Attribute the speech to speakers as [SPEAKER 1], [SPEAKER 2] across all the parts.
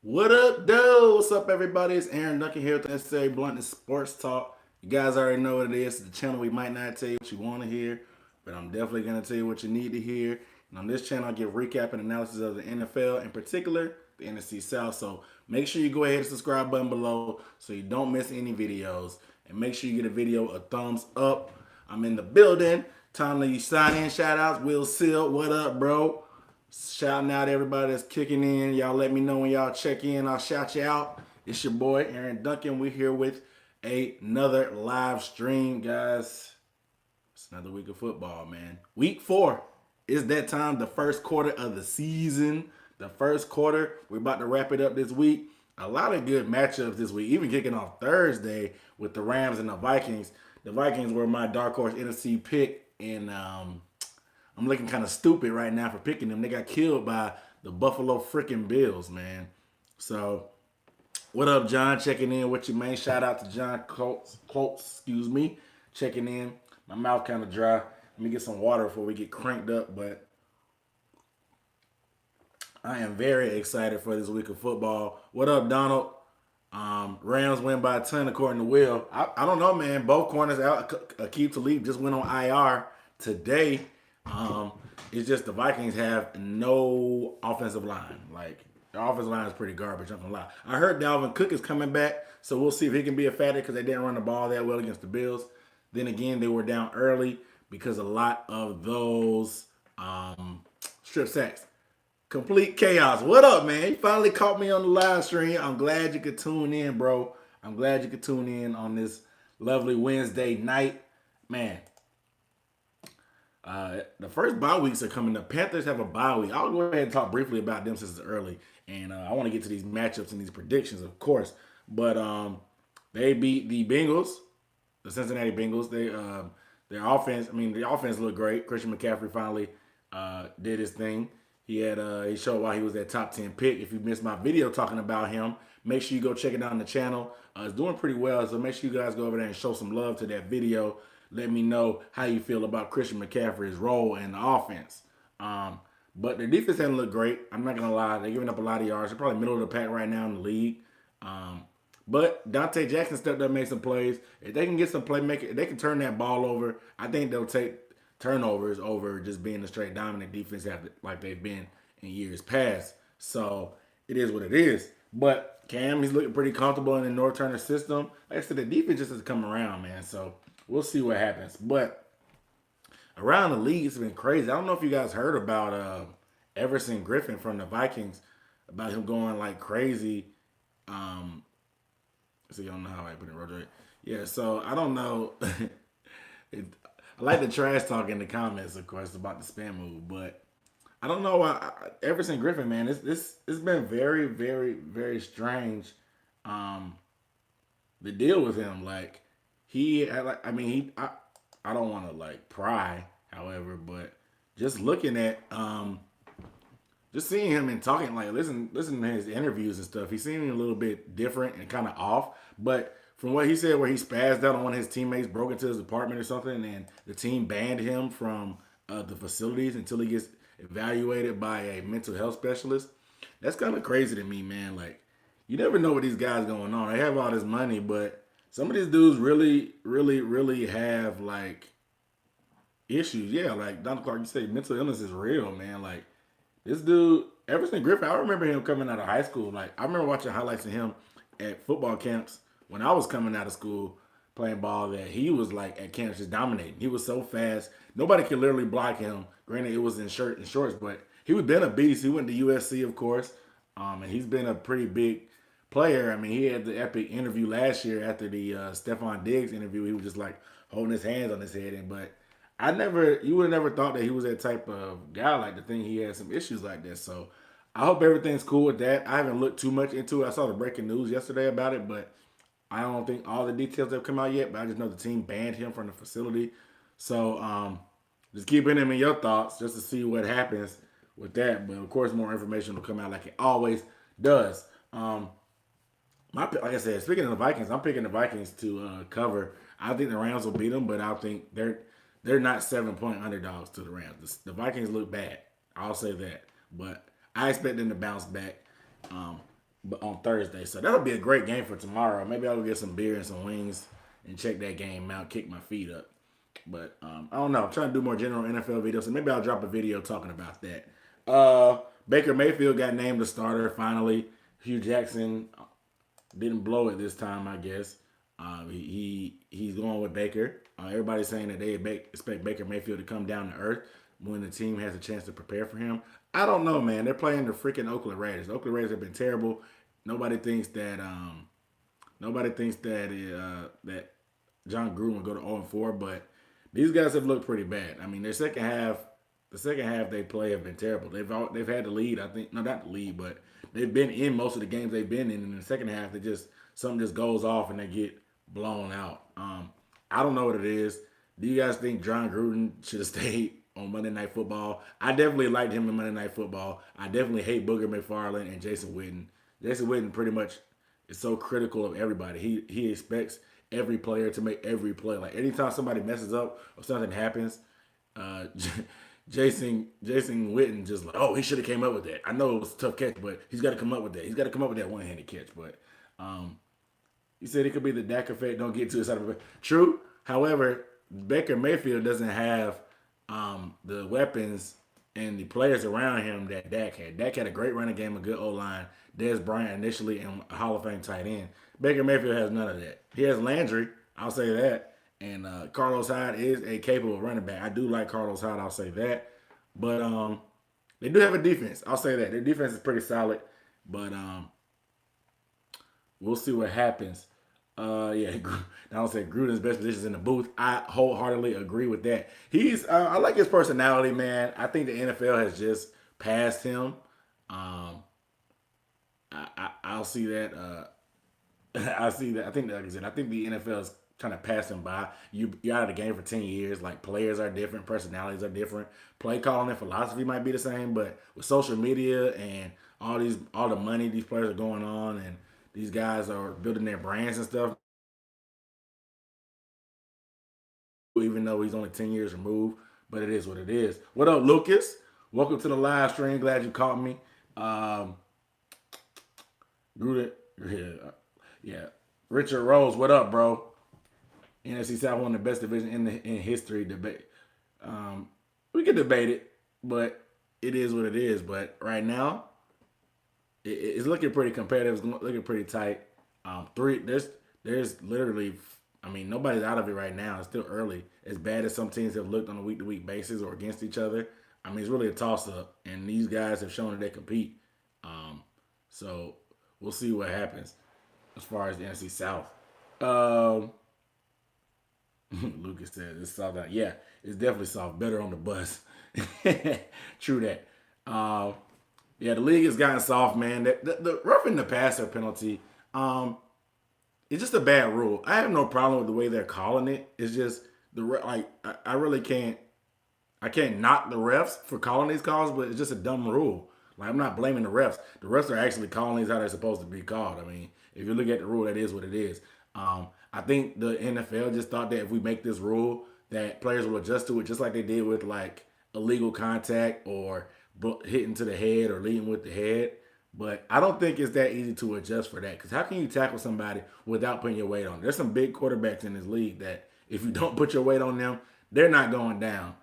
[SPEAKER 1] What up, though? What's up, everybody? It's Aaron Duncan here with the Necessary Bluntness Sports Talk. You guys already know what it is. It's the channel we might not tell you what you want to hear, but I'm definitely going to tell you what you need to hear. And on this channel, I give recap and analysis of the NFL, in particular, the NFC South. So make sure you go ahead and subscribe button below so you don't miss any videos. And make sure you get a video a thumbs up. I'm in the building. Time to you sign in. Shout outs. Will Seal, what up, bro? Shouting out everybody that's kicking in. Y'all let me know when y'all check in. I'll shout you out. It's your boy, Aaron Duncan. We're here with another live stream, guys. It's another week of football, man. Week 4 is that time, the first quarter of the season. The first quarter. We're about to wrap it up this week. A lot of good matchups this week, even kicking off Thursday with the Rams and the Vikings. The Vikings were my dark horse NFC pick, and I'm looking kind of stupid right now for picking them. They got killed by the Buffalo freaking Bills, man. So, what up, John? Checking in with you, man. Shout out to John Colts, excuse me. Checking in. My mouth kind of dry. Let me get some water before we get cranked up. But I am very excited for this week of football. What up, Donald? Rams win by a ton according to Will. I don't know, man. Both corners out. Aqib Talib just went on IR today. Um, it's just the Vikings have no offensive line. Like, their offensive line is pretty garbage, I'm not gonna lie. I heard Dalvin Cook is coming back, so we'll see if he can be a factor because they didn't run the ball that well against the Bills. Then again, they were down early because a lot of those strip sacks. Complete chaos. What up, man? You finally caught me on the live stream. I'm glad you could tune in, bro. I'm glad you could tune in on this lovely Wednesday night. Man, the first bye weeks are coming. The Panthers have a bye week. I'll go ahead and talk briefly about them since it's early. And I want to get to these matchups and these predictions, of course. But they beat the Bengals, the Cincinnati Bengals. Their offense, the offense looked great. Christian McCaffrey finally did his thing. He showed why he was that top 10 pick. If you missed my video talking about him, make sure you go check it out on the channel. It's doing pretty well, so make sure you guys go over there and show some love to that video. Let me know how you feel about Christian McCaffrey's role in the offense. But their defense hasn't looked great. I'm not gonna lie; they're giving up a lot of yards. They're probably middle of the pack right now in the league. But Dante Jackson stepped up, and made some plays. If they can get some playmaking, if they can turn that ball over. I think they'll take turnovers over just being a straight dominant defense like they've been in years past. So it is what it is. But Cam, he's looking pretty comfortable in the North Turner system. Like I said, the defense just has come around, man. So we'll see what happens. But around the league, it's been crazy. I don't know if you guys heard about Everson Griffin from the Vikings, about him going like crazy. So you don't know how I put it, Roger. Yeah, so I don't know. it, I like the trash talk in the comments, of course, about the spam move, but I don't know why Everson Griffin, man. It's been very, very, very strange. Um, the deal with him, like he, had, like, I mean, he, I don't want to like pry, however, but just looking at, just seeing him and talking, like listen to his interviews and stuff, he seemed a little bit different and kind of off. But from what he said, where he spazzed out on one of his teammates, broke into his apartment or something, and the team banned him from the facilities until he gets evaluated by a mental health specialist. That's kind of crazy to me, man. Like, you never know what these guys going on. They have all this money, but some of these dudes really, really, really have like issues. Yeah, like Donald Clark, you say mental illness is real, man. Like this dude, Everson Griffin, I remember him coming out of high school. Like I remember watching highlights of him at football camps when I was coming out of school playing ball. That he was like at camps just dominating. He was so fast, nobody could literally block him. Granted, it was in shirt and shorts, but he was been a beast. He went to USC, of course, and he's been a pretty big player. I mean, he had the epic interview last year after the Stephon Diggs interview. He was just like holding his hands on his head, but you would have never thought that he was that type of guy. Like the thing, he had some issues like that. So I hope everything's cool with that. I haven't looked too much into it. I saw the breaking news yesterday about it, but I don't think all the details have come out yet. But I just know the team banned him from the facility. So just keeping him in your thoughts just to see what happens with that. But of course, more information will come out like it always does. Like I said, speaking of the Vikings, I'm picking the Vikings to cover. I think the Rams will beat them, but I think they're not 7-point underdogs to the Rams. The Vikings look bad. I'll say that, but I expect them to bounce back. Um, but on Thursday. So that'll be a great game for tomorrow. Maybe I'll get some beer and some wings and check that game out, kick my feet up. But I don't know. I'm trying to do more general NFL videos, so maybe I'll drop a video talking about that. Baker Mayfield got named the starter finally. Hugh Jackson didn't blow it this time, I guess. He's going with Baker. Everybody's saying that they expect Baker Mayfield to come down to earth when the team has a chance to prepare for him. I don't know, man. They're playing the freaking Oakland Raiders. The Oakland Raiders have been terrible. Nobody thinks that that John Gruden will go to 0-4, but these guys have looked pretty bad. I mean, the second half they play have been terrible. They've had the lead. I think no, not the lead, but they've been in most of the games they've been in. And in the second half, something just goes off and they get blown out. I don't know what it is. Do you guys think John Gruden should have stayed on Monday Night Football? I definitely liked him in Monday Night Football. I definitely hate Booger McFarland and Jason Witten. Jason Witten pretty much is so critical of everybody. He expects every player to make every play. Like anytime somebody messes up or something happens, uh, Jason Witten just like, oh, he should have came up with that. I know it was a tough catch, but he's got to come up with that. He's got to come up with that one-handed catch. But he said it could be the Dak effect. Don't get too excited. True. However, Baker Mayfield doesn't have the weapons and the players around him that Dak had. Dak had a great running game, a good O-line. Dez Bryant initially, and a Hall of Fame tight end. Baker Mayfield has none of that. He has Landry, I'll say that. And Carlos Hyde is a capable running back. I do like Carlos Hyde, I'll say that. But they do have a defense. I'll say that. Their defense is pretty solid. But we'll see what happens. Yeah, I don't say Gruden's best position is in the booth. I wholeheartedly agree with that. I like his personality, man. I think the NFL has just passed him. I'll see that. I see that. I think, like I said, I think the NFL is trying to pass him by. You're out of the game for 10 years. Like players are different, personalities are different. Play calling and philosophy might be the same, but with social media and all the money these players are going on, and these guys are building their brands and stuff. Even though he's only 10 years removed, but it is what it is. What up, Lucas? Welcome to the live stream. Glad you caught me. Gruden, yeah. Richard Rose, what up, bro? NFC South, one of the best divisions in history. Debate. We can debate it, but it is what it is. But right now, it's looking pretty competitive. It's looking pretty tight. There's literally, I mean, nobody's out of it right now. It's still early. As bad as some teams have looked on a week-to-week basis or against each other, I mean, it's really a toss-up, and these guys have shown that they compete. So we'll see what happens as far as the NFC South. Lucas said it's soft out. Yeah, it's definitely soft. Better on the bus. True that. Yeah, the league has gotten soft, man. The roughing the passer penalty, it's just a bad rule. I have no problem with the way they're calling it. It's just I really can't. I can't knock the refs for calling these calls, but it's just a dumb rule. Like I'm not blaming the refs. The refs are actually calling these how they're supposed to be called. I mean, if you look at the rule, that is what it is. I think the NFL just thought that if we make this rule, that players will adjust to it, just like they did with like illegal contact or hitting to the head or leading with the head. But I don't think it's that easy to adjust for that. Because how can you tackle somebody without putting your weight on them? There's some big quarterbacks in this league that if you don't put your weight on them, they're not going down.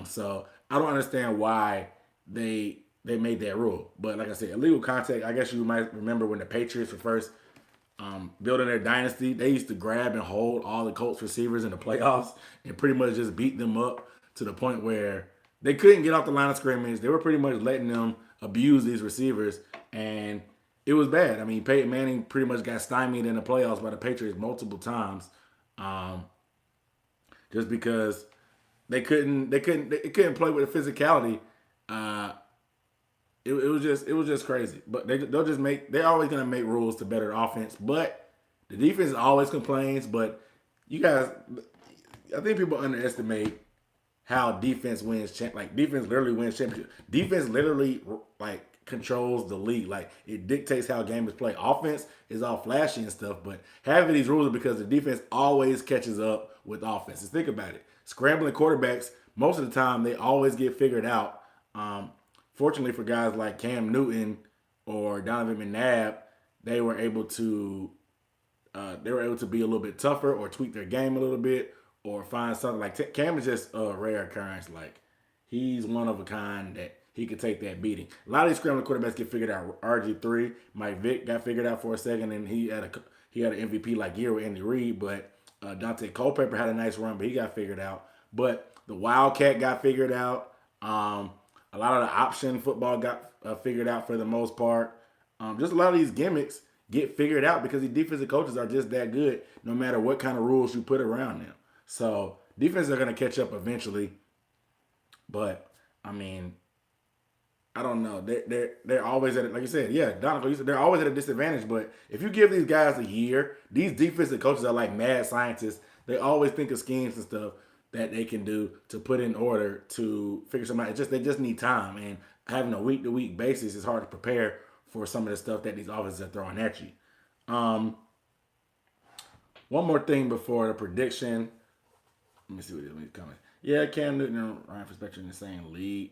[SPEAKER 1] So I don't understand why they made that rule. But like I said, illegal contact, I guess you might remember when the Patriots were first building their dynasty, they used to grab and hold all the Colts receivers in the playoffs and pretty much just beat them up to the point where they couldn't get off the line of scrimmage. They were pretty much letting them abuse these receivers, and it was bad. I mean, Peyton Manning pretty much got stymied in the playoffs by the Patriots multiple times, just because they couldn't play with the physicality. It was just crazy. But they're always gonna make rules to better offense. But the defense always complains. But you guys, I think people underestimate how defense wins. Defense literally wins championship. Defense literally like controls the league. Like it dictates how game is played. Offense is all flashy and stuff. But having these rules is because the defense always catches up with offenses. Think about it. Scrambling quarterbacks, most of the time they always get figured out. Fortunately for guys like Cam Newton or Donovan McNabb, they were able to be a little bit tougher or tweak their game a little bit or find something like Cam is just a rare occurrence. Like he's one of a kind that he could take that beating. A lot of these scrambling quarterbacks get figured out. RG3, Mike Vick got figured out for a second, and he had an MVP like year with Andy Reid. But Dante Culpepper had a nice run, but he got figured out. But the Wildcat got figured out. A lot of the option football got figured out for the most part. Just a lot of these gimmicks get figured out because the defensive coaches are just that good no matter what kind of rules you put around them. So defenses are going to catch up eventually. But, I mean, I don't know. They're always at it. Like you said, yeah, Donovan, they're always at a disadvantage. But if you give these guys a year, these defensive coaches are like mad scientists. They always think of schemes and stuff that they can do to put in order to figure something out. They just need time. And having a week-to-week basis is hard to prepare for some of the stuff that these offenses are throwing at you. One more thing before the prediction. Let me see what it is coming. Yeah, Cam Newton and Ryan Fitzpatrick in the same league.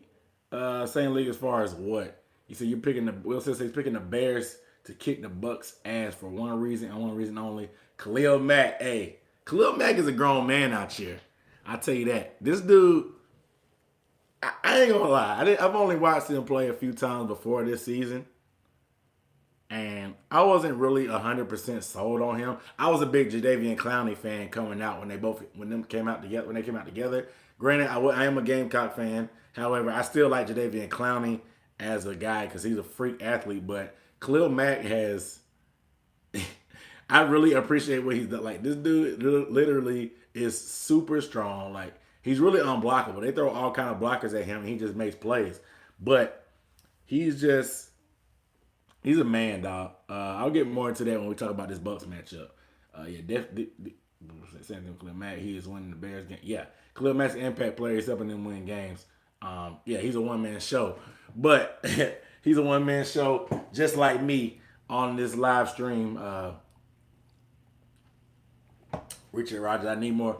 [SPEAKER 1] Same league as far as what? You said you're picking Will says he's picking the Bears to kick the Bucks' ass for one reason and one reason only. Khalil Mack. Hey, Khalil Mack is a grown man out here. I'll tell you that. This dude, I ain't gonna lie. I've only watched him play a few times before this season. And I wasn't really 100% sold on him. I was a big Jadeveon Clowney fan coming out when they came out together. Granted, I am a Gamecock fan. However, I still like Jadeveon Clowney as a guy because he's a freak athlete. But Khalil Mack has, I really appreciate what he's done. Like this dude literally is super strong. Like he's really unblockable. They throw all kind of blockers at him and he just makes plays. But he's a man, dog. I'll get more into that when we talk about this Bucks matchup. Same thing with Khalil Mack. He is winning the Bears game. Yeah, Khalil Mack's an impact player. He's helping them win games. He's a one-man show. But he's a one-man show just like me on this live stream. Richard Rogers, I need more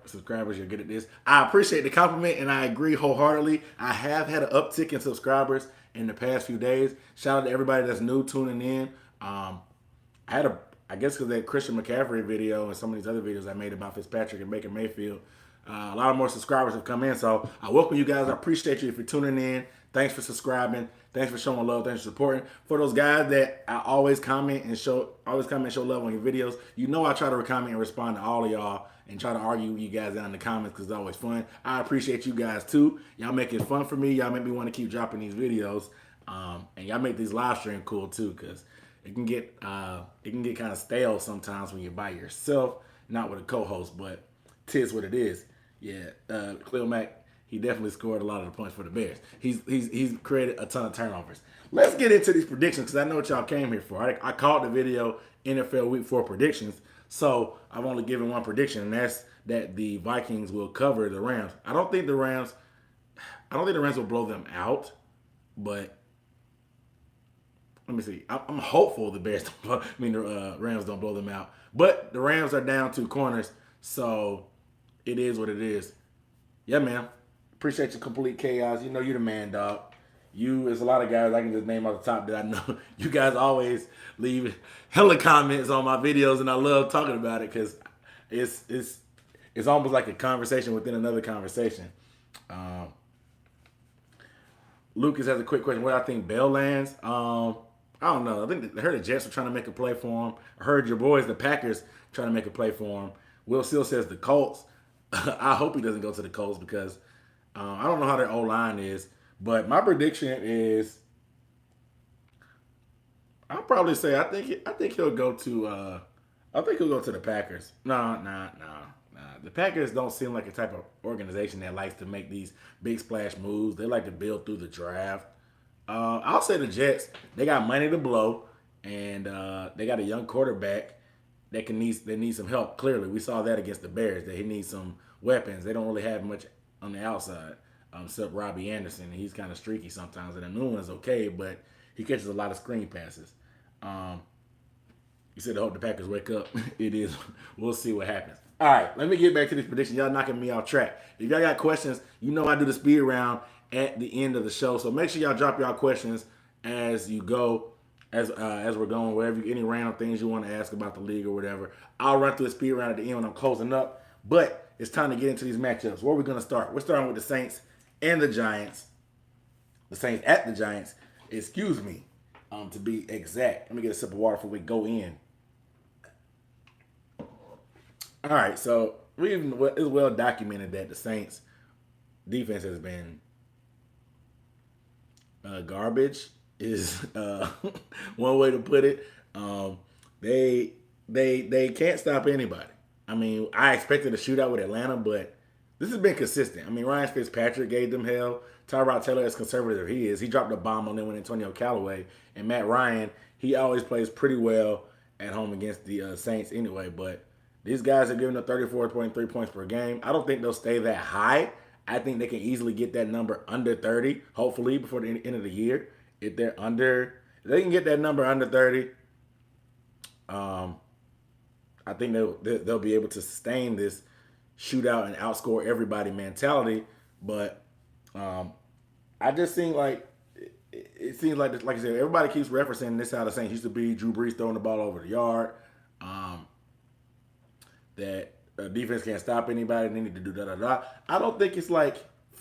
[SPEAKER 1] subscribers. You're good at this. I appreciate the compliment, and I agree wholeheartedly. I have had an uptick in subscribers in the past few days. Shout out to everybody that's new tuning in. I guess because that Christian McCaffrey video and some of these other videos I made about Fitzpatrick and Baker Mayfield, a lot of more subscribers have come in. So I welcome you guys. I appreciate you if you're tuning in. Thanks for subscribing. Thanks for showing love. Thanks for supporting. For those guys that I always comment and show love on your videos, you know I try to comment and respond to all of y'all and try to argue with you guys down in the comments because it's always fun. I appreciate you guys too. Y'all make it fun for me. Y'all make me want to keep dropping these videos. And y'all make these live stream cool too because it can get kind of stale sometimes when you're by yourself, not with a co-host, but tis what it is. Yeah, Khalil Mack, he definitely scored a lot of the points for the Bears. He's created a ton of turnovers. Let's get into these predictions because I know what y'all came here for. I called the video NFL Week 4 predictions, so I've only given one prediction, and that's that the Vikings will cover the Rams. I don't think the Rams will blow them out, but let me see. I'm hopeful the Rams don't blow them out, but the Rams are down 2 corners, so it is what it is. Yeah, man. Appreciate your complete chaos. You know you're the man, dog. There's a lot of guys I can just name off the top that I know. You guys always leave hella comments on my videos, and I love talking about it because it's almost like a conversation within another conversation. Lucas has a quick question. Where I think Bell lands? I don't know. I heard the Jets were trying to make a play for him. I heard your boys, the Packers, trying to make a play for him. Will Seal says the Colts. I hope he doesn't go to the Colts because I don't know how their O-line is. But my prediction is, I'll probably say I think he'll go to the Packers. Nah. The Packers don't seem like a type of organization that likes to make these big splash moves. They like to build through the draft. I'll say the Jets. They got money to blow, and they got a young quarterback that need some help. Clearly, we saw that against the Bears that he needs some weapons. They don't really have much on the outside, except Robbie Anderson. He's kind of streaky sometimes, and the new one's okay, but he catches a lot of screen passes. You said I hope the Packers wake up. It is. We'll see what happens. All right, let me get back to this prediction. Y'all knocking me off track. If y'all got questions, you know I do the speed round at the end of the show. So make sure y'all drop y'all questions as you go. as we're going, whatever any random things you want to ask about the league or whatever. I'll run through a speed round at the end when I'm closing up. But it's time to get into these matchups. Where are we going to start? We're starting with the Saints and the Giants. The Saints at the Giants. Excuse me, to be exact. Let me get a sip of water before we go in. All right, so it's well documented that the Saints defense has been garbage. Is one way to put it. They can't stop anybody. I mean, I expected a shootout with Atlanta, but this has been consistent. I mean, Ryan Fitzpatrick gave them hell. Tyrod Taylor, as conservative as he is, he dropped a bomb on them with Antonio Callaway. And Matt Ryan, he always plays pretty well at home against the Saints anyway. But these guys are giving up 34.3 points per game. I don't think they'll stay that high. I think they can easily get that number under 30, hopefully, before the end of the year. If they can get that number under 30, I think they'll be able to sustain this shootout and outscore everybody mentality. But I just think it seems like I said, everybody keeps referencing this how the Saints used to be. Drew Brees throwing the ball over the yard. That defense can't stop anybody. They need to do da da da. I don't think it's like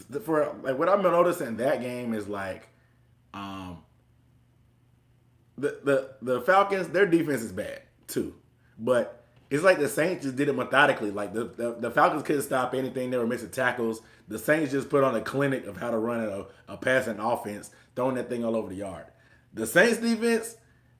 [SPEAKER 1] what I'm noticing that game is like. The Falcons, their defense is bad too, but it's like the Saints just did it methodically. Like the Falcons couldn't stop anything; they were missing tackles. The Saints just put on a clinic of how to run a passing offense, throwing that thing all over the yard. The Saints defense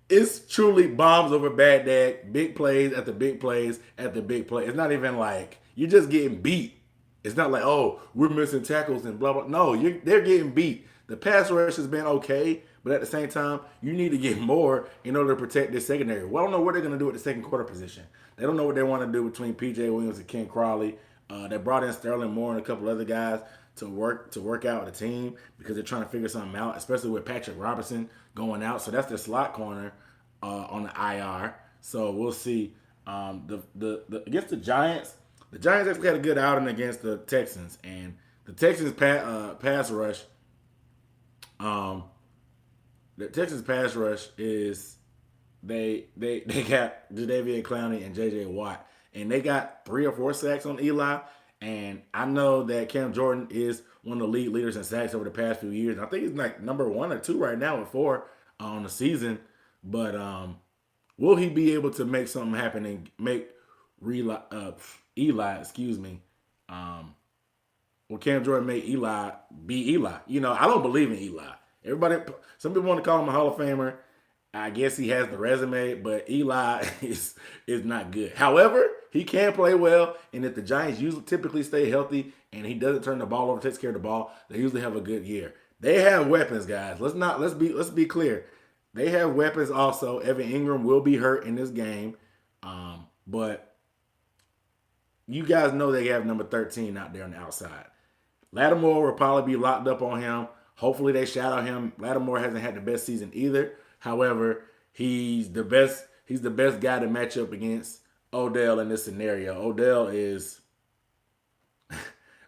[SPEAKER 1] is truly bombs over bad dag, big plays after big plays after big play. It's not even like you're just getting beat. It's not like, oh, we're missing tackles and blah blah. No, they're getting beat. The pass rush has been okay, but at the same time, you need to get more in order to protect this secondary. Well, I don't know what they're going to do at the second quarter position. They don't know what they want to do between P.J. Williams and Ken Crawley. They brought in Sterling Moore and a couple other guys to work out the team because they're trying to figure something out, especially with Patrick Robinson going out. So that's their slot corner on the IR. So we'll see. Against the Giants actually had a good outing against the Texans, and the Texans pass rush. The Texans pass rush is they got Jadeveon Clowney and J.J. Watt, and they got 3 or 4 sacks on Eli. And I know that Cam Jordan is one of the lead leaders in sacks over the past few years. I think he's like number 1 or 2 right now with 4 on the season. But will he be able to make something happen and make Eli, excuse me, will Cam Jordan make Eli be Eli? I don't believe in Eli. Some people want to call him a Hall of Famer. I guess he has the resume, but Eli is not good. However, he can play well, and if the Giants typically stay healthy and he doesn't turn the ball over, takes care of the ball, they usually have a good year. They have weapons, guys. Let's be clear. They have weapons also. Evan Ingram will be hurt in this game, but you guys know they have number 13 out there on the outside. Lattimore will probably be locked up on him. Hopefully they shadow him. Lattimore hasn't had the best season either. However, he's the best guy to match up against Odell in this scenario. Odell is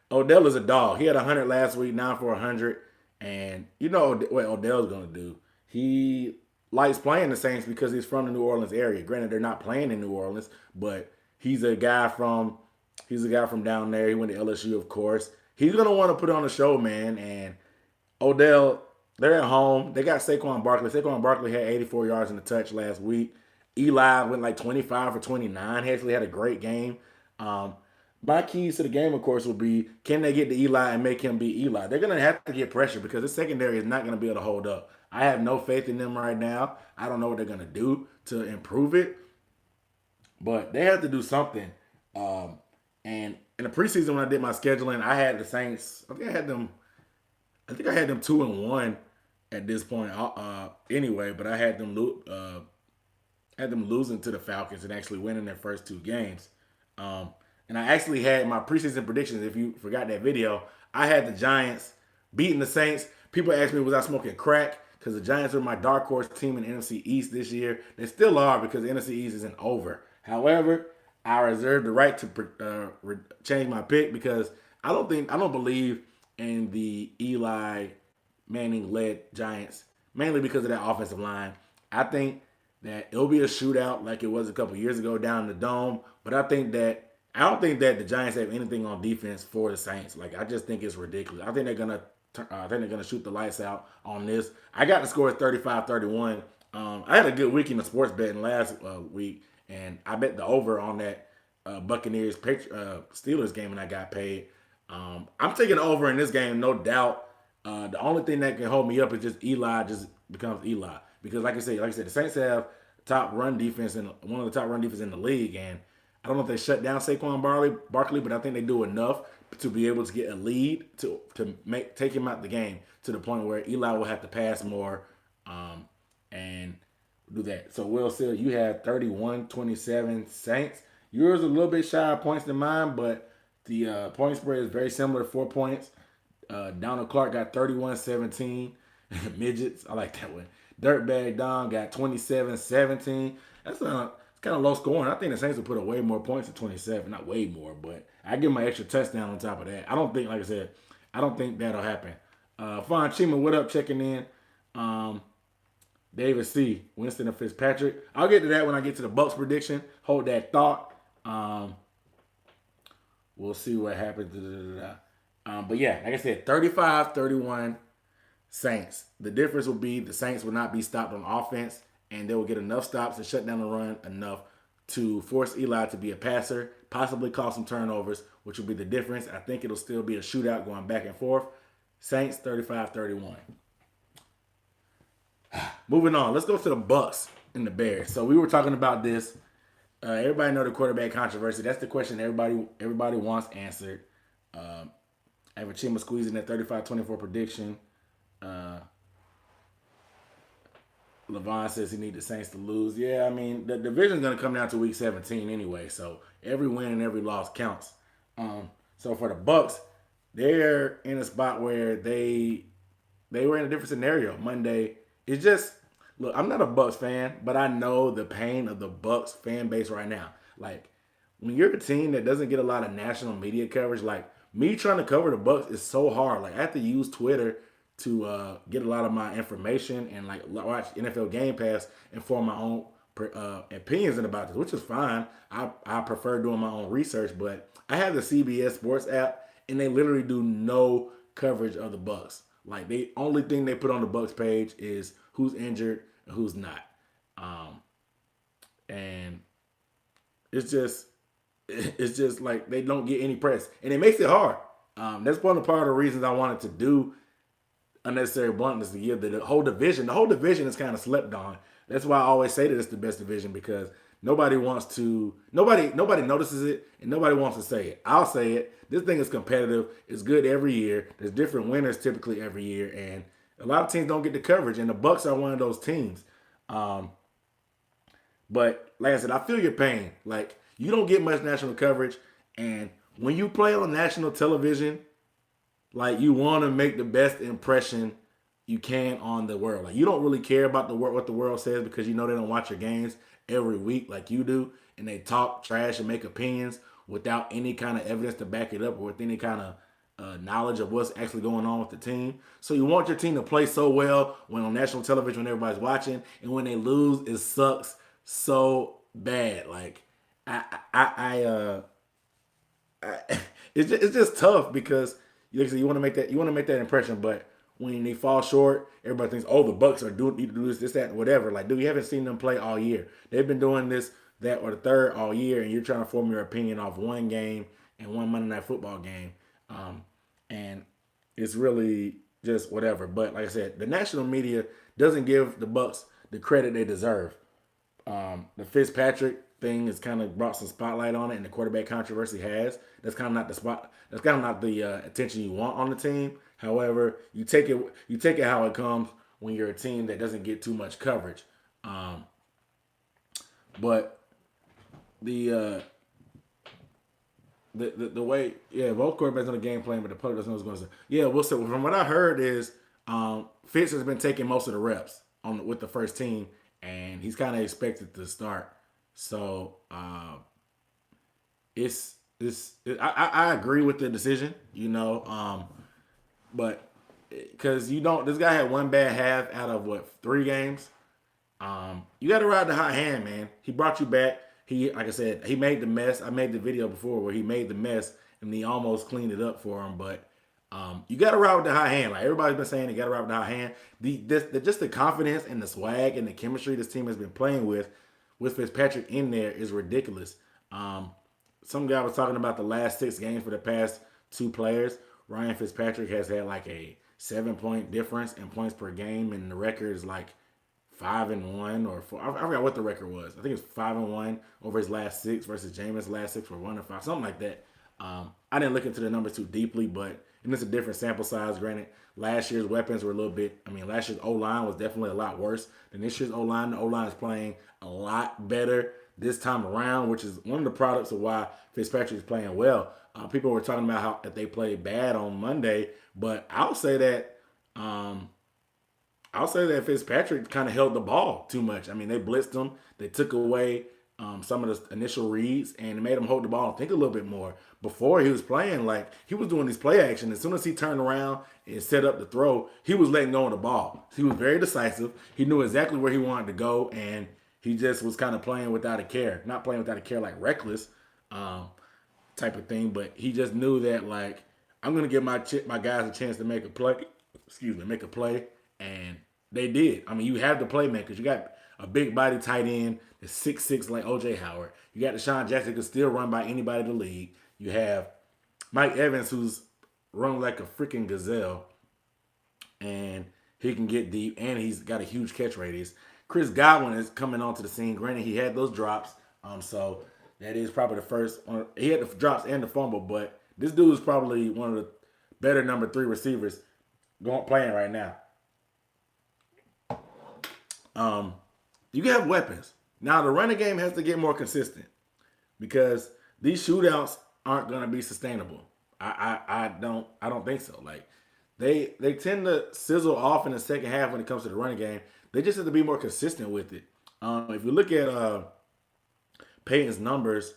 [SPEAKER 1] a dog. He had 100 last week, now for 100. And you know what Odell's going to do. He likes playing the Saints because he's from the New Orleans area. Granted, they're not playing in New Orleans, but he's a guy from down there. He went to LSU, of course. He's going to want to put on a show, man. And Odell, they're at home. They got Saquon Barkley. Saquon Barkley had 84 yards in the touch last week. Eli went like 25 for 29. He actually had a great game. My keys to the game, of course, will be, can they get to Eli and make him be Eli? They're going to have to get pressure because the secondary is not going to be able to hold up. I have no faith in them right now. I don't know what they're going to do to improve it. But they have to do something. And in the preseason when I did my scheduling, I had the Saints. I think I had them 2-1 at this point. Anyway, but I had them losing to the Falcons and actually winning their first 2 games. And I actually had my preseason predictions. If you forgot that video, I had the Giants beating the Saints. People asked me, was I smoking crack? Because the Giants were my dark horse team in the NFC East this year. They still are because the NFC East isn't over. However, I reserve the right to change my pick because I don't believe in the Eli Manning-led Giants, mainly because of that offensive line. I think that it'll be a shootout like it was a couple years ago down in the dome. But I don't think that the Giants have anything on defense for the Saints. Like I just think it's ridiculous. I think they're gonna shoot the lights out on this. I got the score at 35-31. I had a good week in the sports betting last week, and I bet the over on that Buccaneers Steelers game, and I got paid. I'm taking the over in this game, no doubt. The only thing that can hold me up is just Eli just becomes Eli because, like I said, the Saints have top run defense and one of the top run defense in the league, and I don't know if they shut down Saquon Barkley, but I think they do enough to be able to get a lead to take him out the game to the point where Eli will have to pass more, and do that. So Will Seal, you had 31-27 Saints. Yours a little bit shy of points than mine, but the point spread is very similar, 4 points. Donald Clark got 31-17. Midgets, I like that one. Dirtbag Don got 27-17. That's it's kind of low scoring. I think the Saints will put up way more points at 27. Not way more, but I give them an extra touchdown on top of that. I don't think, like I said, I don't think that'll happen. Fon Chima, what up, checking in? David C. Winston and Fitzpatrick. I'll get to that when I get to the Bucks prediction. Hold that thought. We'll see what happens. But yeah, like I said, 35-31 Saints. The difference will be the Saints will not be stopped on offense, and they will get enough stops to shut down the run enough to force Eli to be a passer, possibly cause some turnovers, which will be the difference. I think it'll still be a shootout going back and forth. Saints 35-31. Moving on, let's go to the Bucks and the Bears. So we were talking about this. Everybody know the quarterback controversy. That's the question everybody wants answered. Avachima squeezing that 35-24 prediction. Levon says he needs the Saints to lose. Yeah, I mean, the division's going to come down to week 17 anyway, so every win and every loss counts. So for the Bucks, they're in a spot where they were in a different scenario Monday. It's just, look, I'm not a Bucks fan, but I know the pain of the Bucks fan base right now. Like, when you're a team that doesn't get a lot of national media coverage, like, me trying to cover the Bucks is so hard. Like, I have to use Twitter to get a lot of my information and like watch NFL Game Pass and form my own opinions about this, which is fine. I prefer doing my own research, but I have the CBS Sports app, and they literally do no coverage of the Bucks. Like, the only thing they put on the Bucks page is who's injured and who's not, and it's just like they don't get any press, and it makes it hard. That's part of the reasons I wanted to do unnecessary bluntness to give the whole division. The whole division is kind of slept on. That's why I always say that it's the best division, because nobody notices it, and nobody wants to say it. I'll say it. This thing is competitive. It's good every year. There's different winners typically every year, and a lot of teams don't get the coverage, and the Bucks are one of those teams. But like I said, I feel your pain. Like, you don't get much national coverage, and when you play on national television, like, you want to make the best impression you can on the world. Like, you don't really care about what the world says, because you know they don't watch your games every week like you do, and they talk trash and make opinions without any kind of evidence to back it up, or with any kind of knowledge of what's actually going on with the team. So you want your team to play so well when on national television, when everybody's watching, and when they lose, it sucks so bad. Like, it's just tough, because you want to make that impression, but when they fall short, everybody thinks, oh, the Bucks need to do this, that, whatever. Like, dude, you haven't seen them play all year. They've been doing this, that, or the third all year, and you're trying to form your opinion off one game and one Monday Night Football game, and it's really just whatever. But like I said, the national media doesn't give the Bucks the credit they deserve. The Fitzpatrick thing has kind of brought some spotlight on it, and the quarterback controversy has. That's kind of not the spot. That's kind of not the attention you want on the team. However, you take it how it comes when you're a team that doesn't get too much coverage. But the way, both quarterbacks on the game plan, but the public doesn't know what's going to say. Yeah, we'll see. From what I heard is Fitz has been taking most of the reps with the first team, and he's kind of expected to start. So I agree with the decision, but because this guy had one bad half out of 3 games. You got to ride the hot hand, man. He brought you back. He, like I said, he made the mess. I made the video before where he made the mess and he almost cleaned it up for him. But you got to ride with the hot hand. Like everybody's been saying, you got to ride with the hot hand. Just the confidence and the swag and the chemistry this team has been playing with Fitzpatrick in there is ridiculous. Some guy was talking about the last 6 games for the past 2 players. Ryan Fitzpatrick has had like a 7-point difference in points per game, and the record is like 5-1 or 4. I forgot what the record was. I think it's 5-1 over his last 6 versus Jameis' last 6 were 1-5, something like that. I didn't look into the numbers too deeply, but and it's a different sample size. Granted, last year's weapons were a little bit. I mean, last year's O line was definitely a lot worse than this year's O line. The O line is playing a lot better this time around, which is one of the products of why Fitzpatrick is playing well. People were talking about how that they played bad on Monday, but I'll say that Fitzpatrick kind of held the ball too much. I mean, they blitzed him. They took away some of the initial reads and made him hold the ball and think a little bit more. Before he was playing, like he was doing these play action. As soon as he turned around and set up the throw, he was letting go of the ball. He was very decisive. He knew exactly where he wanted to go, and he just was kind of playing without a care. Not playing without a care like reckless type of thing, but he just knew that like I'm gonna give my guys a chance to make a play. Make a play, and they did. I mean, you have the playmakers. You got a big body tight end that's 6'6" like OJ Howard. You got Deshaun Jackson who can still run by anybody in the league. You have Mike Evans who's run like a freaking gazelle, and he can get deep, and he's got a huge catch radius. Chris Godwin is coming onto the scene. Granted, he had those drops, so that is probably the first one. He had the drops and the fumble, but this dude is probably one of the better number 3 receivers playing right now. You have weapons. Now the running game has to get more consistent because these shootouts aren't going to be sustainable. I don't think so. Like they tend to sizzle off in the second half when it comes to the running game. They just have to be more consistent with it. If you look at Peyton's numbers,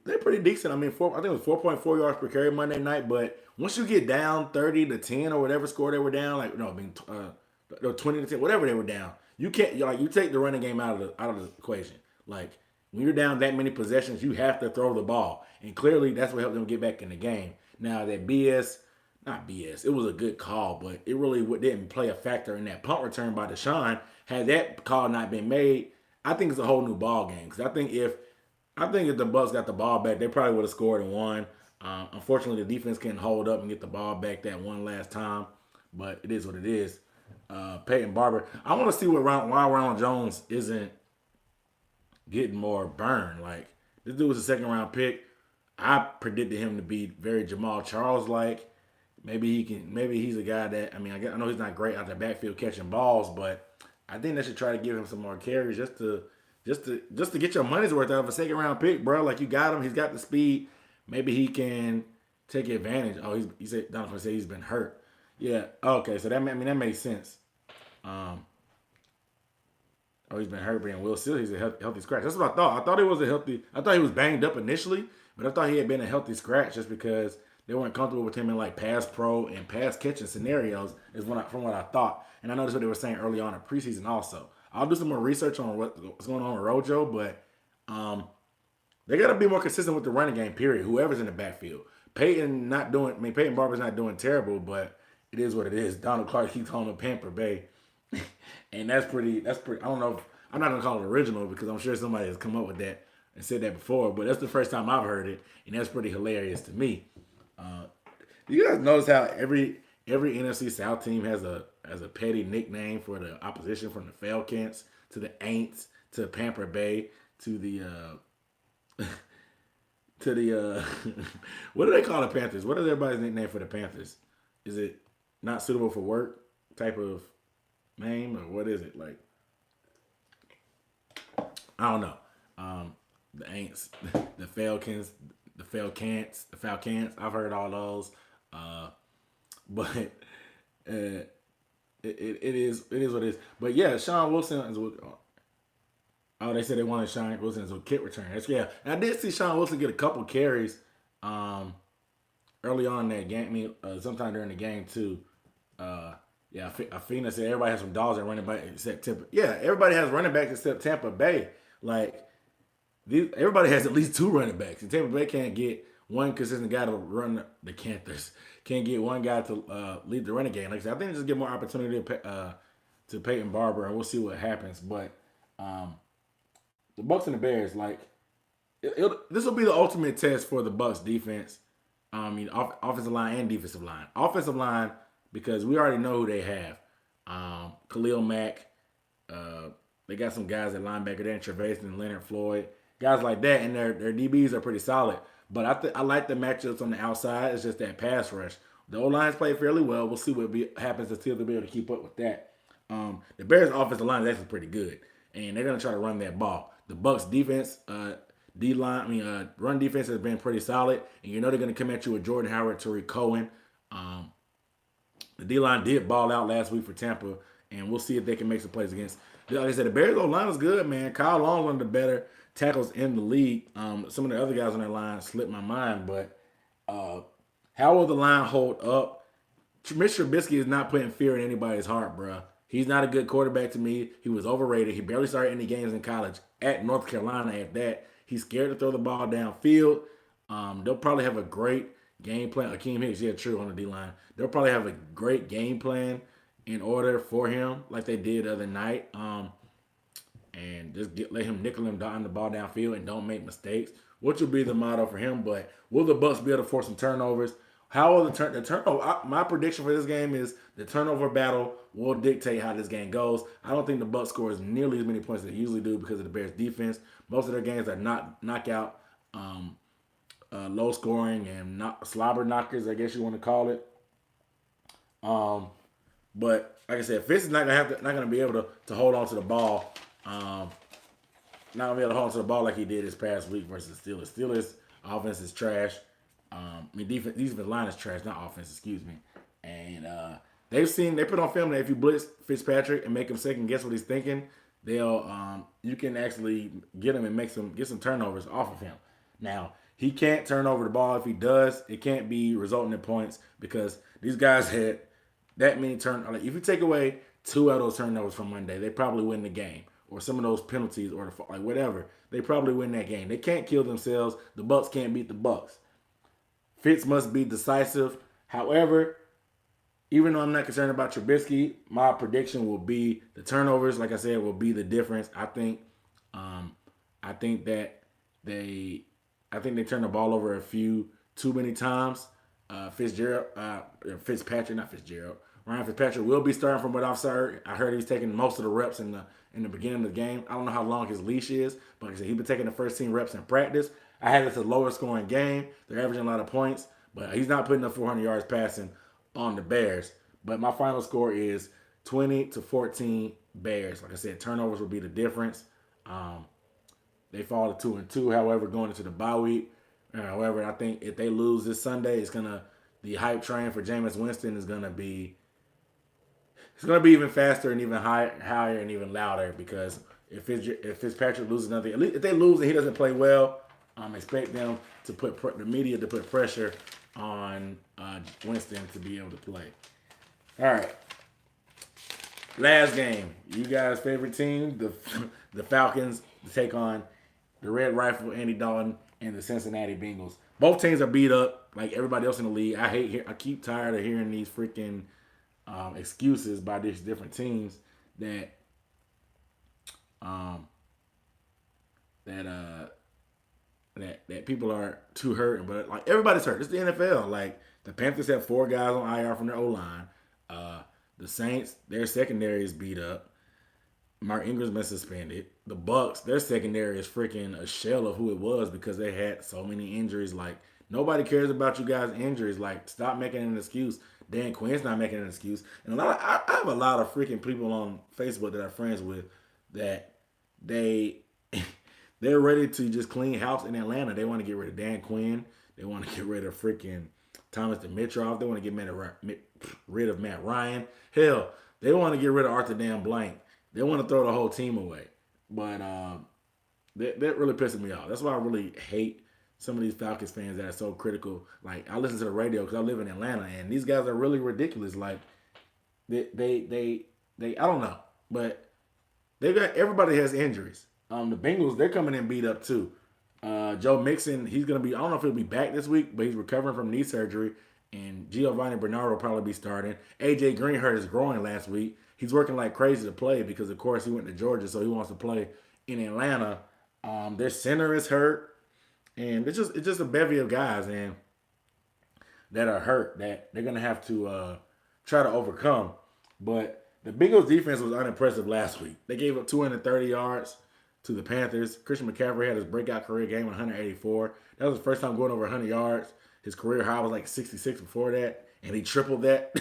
[SPEAKER 1] they're pretty decent. I mean, I think it was 4.4 yards per carry Monday night. But once you get down 30-10 or whatever score they were down, 20-10, whatever they were down, you can't you take the running game out of the equation. Like when you're down that many possessions, you have to throw the ball, and clearly that's what helped them get back in the game. Now that not BS, it was a good call, but it really didn't play a factor in that punt return by Deshaun. Had that call not been made, I think it's a whole new ball game. Because I think if the Bucs got the ball back, they probably would have scored and won. Unfortunately, the defense can't hold up and get the ball back that one last time, but it is what it is. Peyton Barber. I want to see why Ronald Jones isn't getting more burn. Like this dude was a 2nd-round pick. I predicted him to be very Jamal Charles like. Maybe he's a guy that I know he's not great out the backfield catching balls, but I think they should try to give him some more carries just to get your money's worth out of a 2nd-round pick, bro. Like you got him, he's got the speed. Maybe he can take advantage. Oh, he said Donovan said he's been hurt. Yeah. Okay. So that makes sense. He's been hurt, and Will Seal, he's a healthy scratch. That's what I thought. I thought he was banged up initially, but I thought he had been a healthy scratch just because they weren't comfortable with him in like pass pro and pass catching scenarios from what I thought. And I noticed what they were saying early on in preseason also. I'll do some more research on what's going on with Rojo, but they got to be more consistent with the running game, period. Whoever's in the backfield. Peyton Barber's not doing terrible, but it is what it is. Donald Clark keeps calling him Pamper Bay. And that's pretty, I don't know, I'm not going to call it original because I'm sure somebody has come up with that and said that before, but that's the first time I've heard it, and that's pretty hilarious to me. Do you guys notice how every NFC South team has a petty nickname for the opposition, from the Falcons to the Aints to Pamper Bay to the what do they call the Panthers? What is everybody's nickname for the Panthers? Is it not suitable for work type of name, or what is it? Like, I don't know. The Aints, the Falcons, the Falcons. I've heard all those. But it is what it is. But yeah, Sean Wilson is. Oh, they said they wanted Sean Wilson as a kick return. Yeah, and I did see Sean Wilson get a couple carries early on in that game. Sometime during the game too. Yeah, Yeah, Afina said everybody has some dogs at running back except Tampa. Yeah, everybody has running backs except Tampa Bay. Like everybody has at least two running backs, and Tampa Bay can't get one consistent guy to run the Panthers. Can't get one guy to lead the running game. Like I said, I think just give more opportunity to Peyton Barber, and we'll see what happens. But the Bucks and the Bears, like this will be the ultimate test for the Bucks defense. Offensive line and defensive line. Offensive line because we already know who they have. Khalil Mack. They got some guys at linebacker there, Trevathan and Leonard Floyd, guys like that, and their DBs are pretty solid. But I like the matchups on the outside. It's just that pass rush. The O line's played fairly well. We'll see what happens to see if they'll be able to keep up with that. The Bears' offensive line is actually pretty good, and they're gonna try to run that ball. The Bucks' defense, run defense has been pretty solid, and you know they're gonna come at you with Jordan Howard, Tariq Cohen. The D line did ball out last week for Tampa, and we'll see if they can make some plays against. Like I said, the Bears' O line is good, man. Kyle Long, one of the better tackles in the league. Some of the other guys on that line slipped my mind, but how will the line hold up? Mitch Trubisky is not putting fear in anybody's heart, bro. He's not a good quarterback to me. He was overrated. He barely started any games in college at North Carolina at that. He's scared to throw the ball downfield. They'll probably have a great game plan. Akeem Hicks, yeah, true, on the D-line. They'll probably have a great game plan in order for him like they did the other night. And just let him nickel him down the ball downfield and don't make mistakes, which will be the motto for him. But will the Bucks be able to force some turnovers? How will the turnover? My prediction for this game is the turnover battle will dictate how this game goes. I don't think the Bucks scores nearly as many points as they usually do because of the Bears' defense. Most of their games are not knockout, low scoring and slobber knockers, I guess you want to call it. But like I said, Fitz is not gonna be able to hold on to the ball. Not gonna be able to hold on to the ball like he did this past week versus the Steelers. Steelers offense is trash. Defensive line is trash, not offense. Excuse me. And they put on film that if you blitz Fitzpatrick and make him second guess what he's thinking, you can actually get him and get some turnovers off of him. Now he can't turn over the ball. If he does, it can't be resulting in points because these guys had that many turnovers. If you take away 2 of those turnovers from Monday, they probably win the game. Or some of those penalties or whatever, they probably win that game. They can't kill themselves. The Bucks can't beat the Bucks. Fitz must be decisive. However, even though I'm not concerned about Trubisky, my prediction will be the turnovers. Like I said, will be the difference. I think that they turn the ball over a few too many times. Ryan Fitzpatrick will be starting from what I've heard. I heard he's taking most of the reps in the beginning of the game. I don't know how long his leash is, but like I said, he's been taking the first team reps in practice. I had this a lower scoring game. They're averaging a lot of points, but he's not putting up 400 yards passing on the Bears. But my final score is 20-14 Bears. Like I said, turnovers will be the difference. They fall to 2-2. However, going into the bye week. However, I think if they lose this Sunday, the hype train for Jameis Winston is gonna be even faster and even higher and even louder because if Fitzpatrick loses another, at least if they lose and he doesn't play well, expect them to put the media to put pressure on Winston to be able to play. All right, last game. You guys' favorite team, the Falcons, to take on the Red Rifle, Andy Dalton, and the Cincinnati Bengals. Both teams are beat up like everybody else in the league. I keep tired of hearing these freaking excuses by these different teams that people are too hurt, but like everybody's hurt. It's the NFL. Like the Panthers have 4 guys on IR from their O line. The Saints, their secondary is beat up. Mark Ingram's been suspended. The Bucks, their secondary is freaking a shell of who it was because they had so many injuries. Like nobody cares about you guys' injuries. Like stop making an excuse. Dan Quinn's not making an excuse. And I have a lot of freaking people on Facebook that I'm friends with that they're ready to just clean house in Atlanta. They want to get rid of Dan Quinn. They want to get rid of freaking Thomas Dimitroff. They want to get rid of Matt Ryan. Hell, they want to get rid of Arthur Dan Blank. They want to throw the whole team away. But that really pisses me off. That's why I really hate some of these Falcons fans that are so critical. Like, I listen to the radio because I live in Atlanta, and these guys are really ridiculous. Like, They I don't know, but they got everybody has injuries. The Bengals they're coming in beat up too. Joe Mixon he's gonna be I don't know if he'll be back this week, but he's recovering from knee surgery. And Giovanni Bernard will probably be starting. AJ Green hurt his groin last week. He's working like crazy to play because of course he went to Georgia, so he wants to play in Atlanta. Their center is hurt, and it's just a bevy of guys and that are hurt that they're gonna have to try to overcome. But the Bengals defense was unimpressive last week. They gave up 230 yards to the Panthers. Christian McCaffrey had his breakout career game 184. That was the first time going over 100 yards. His career high was like 66 before that, and he tripled that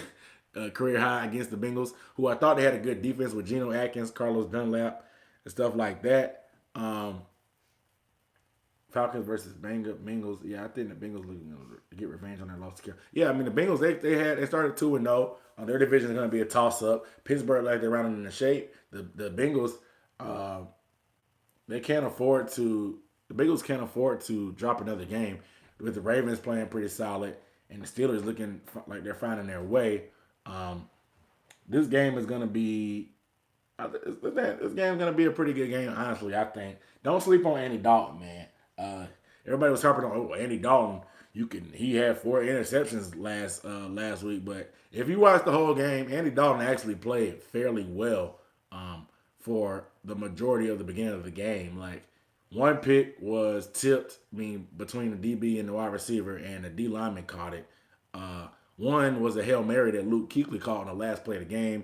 [SPEAKER 1] career high against the Bengals, who I thought they had a good defense with Geno Atkins, Carlos Dunlap, and stuff like that. Falcons versus Bengals. Yeah, I think the Bengals looking to get revenge on that loss. Yeah, I mean the Bengals they started 2-0. Their division is going to be a toss up. Pittsburgh like they're rounding in the shape. The Bengals they can't afford to. The Bengals can't afford to drop another game with the Ravens playing pretty solid and the Steelers looking like they're finding their way. Um, this game is going to be this game's gonna be a pretty good game, honestly. I think. Don't sleep on Andy Dalton, man. Everybody was harping on Andy Dalton. He had 4 interceptions last week, but if you watch the whole game, Andy Dalton actually played fairly well for the majority of the beginning of the game. Like one pick was tipped, between the DB and the wide receiver, and the D lineman caught it. One was a Hail Mary that Luke Kuechly caught on the last play of the game.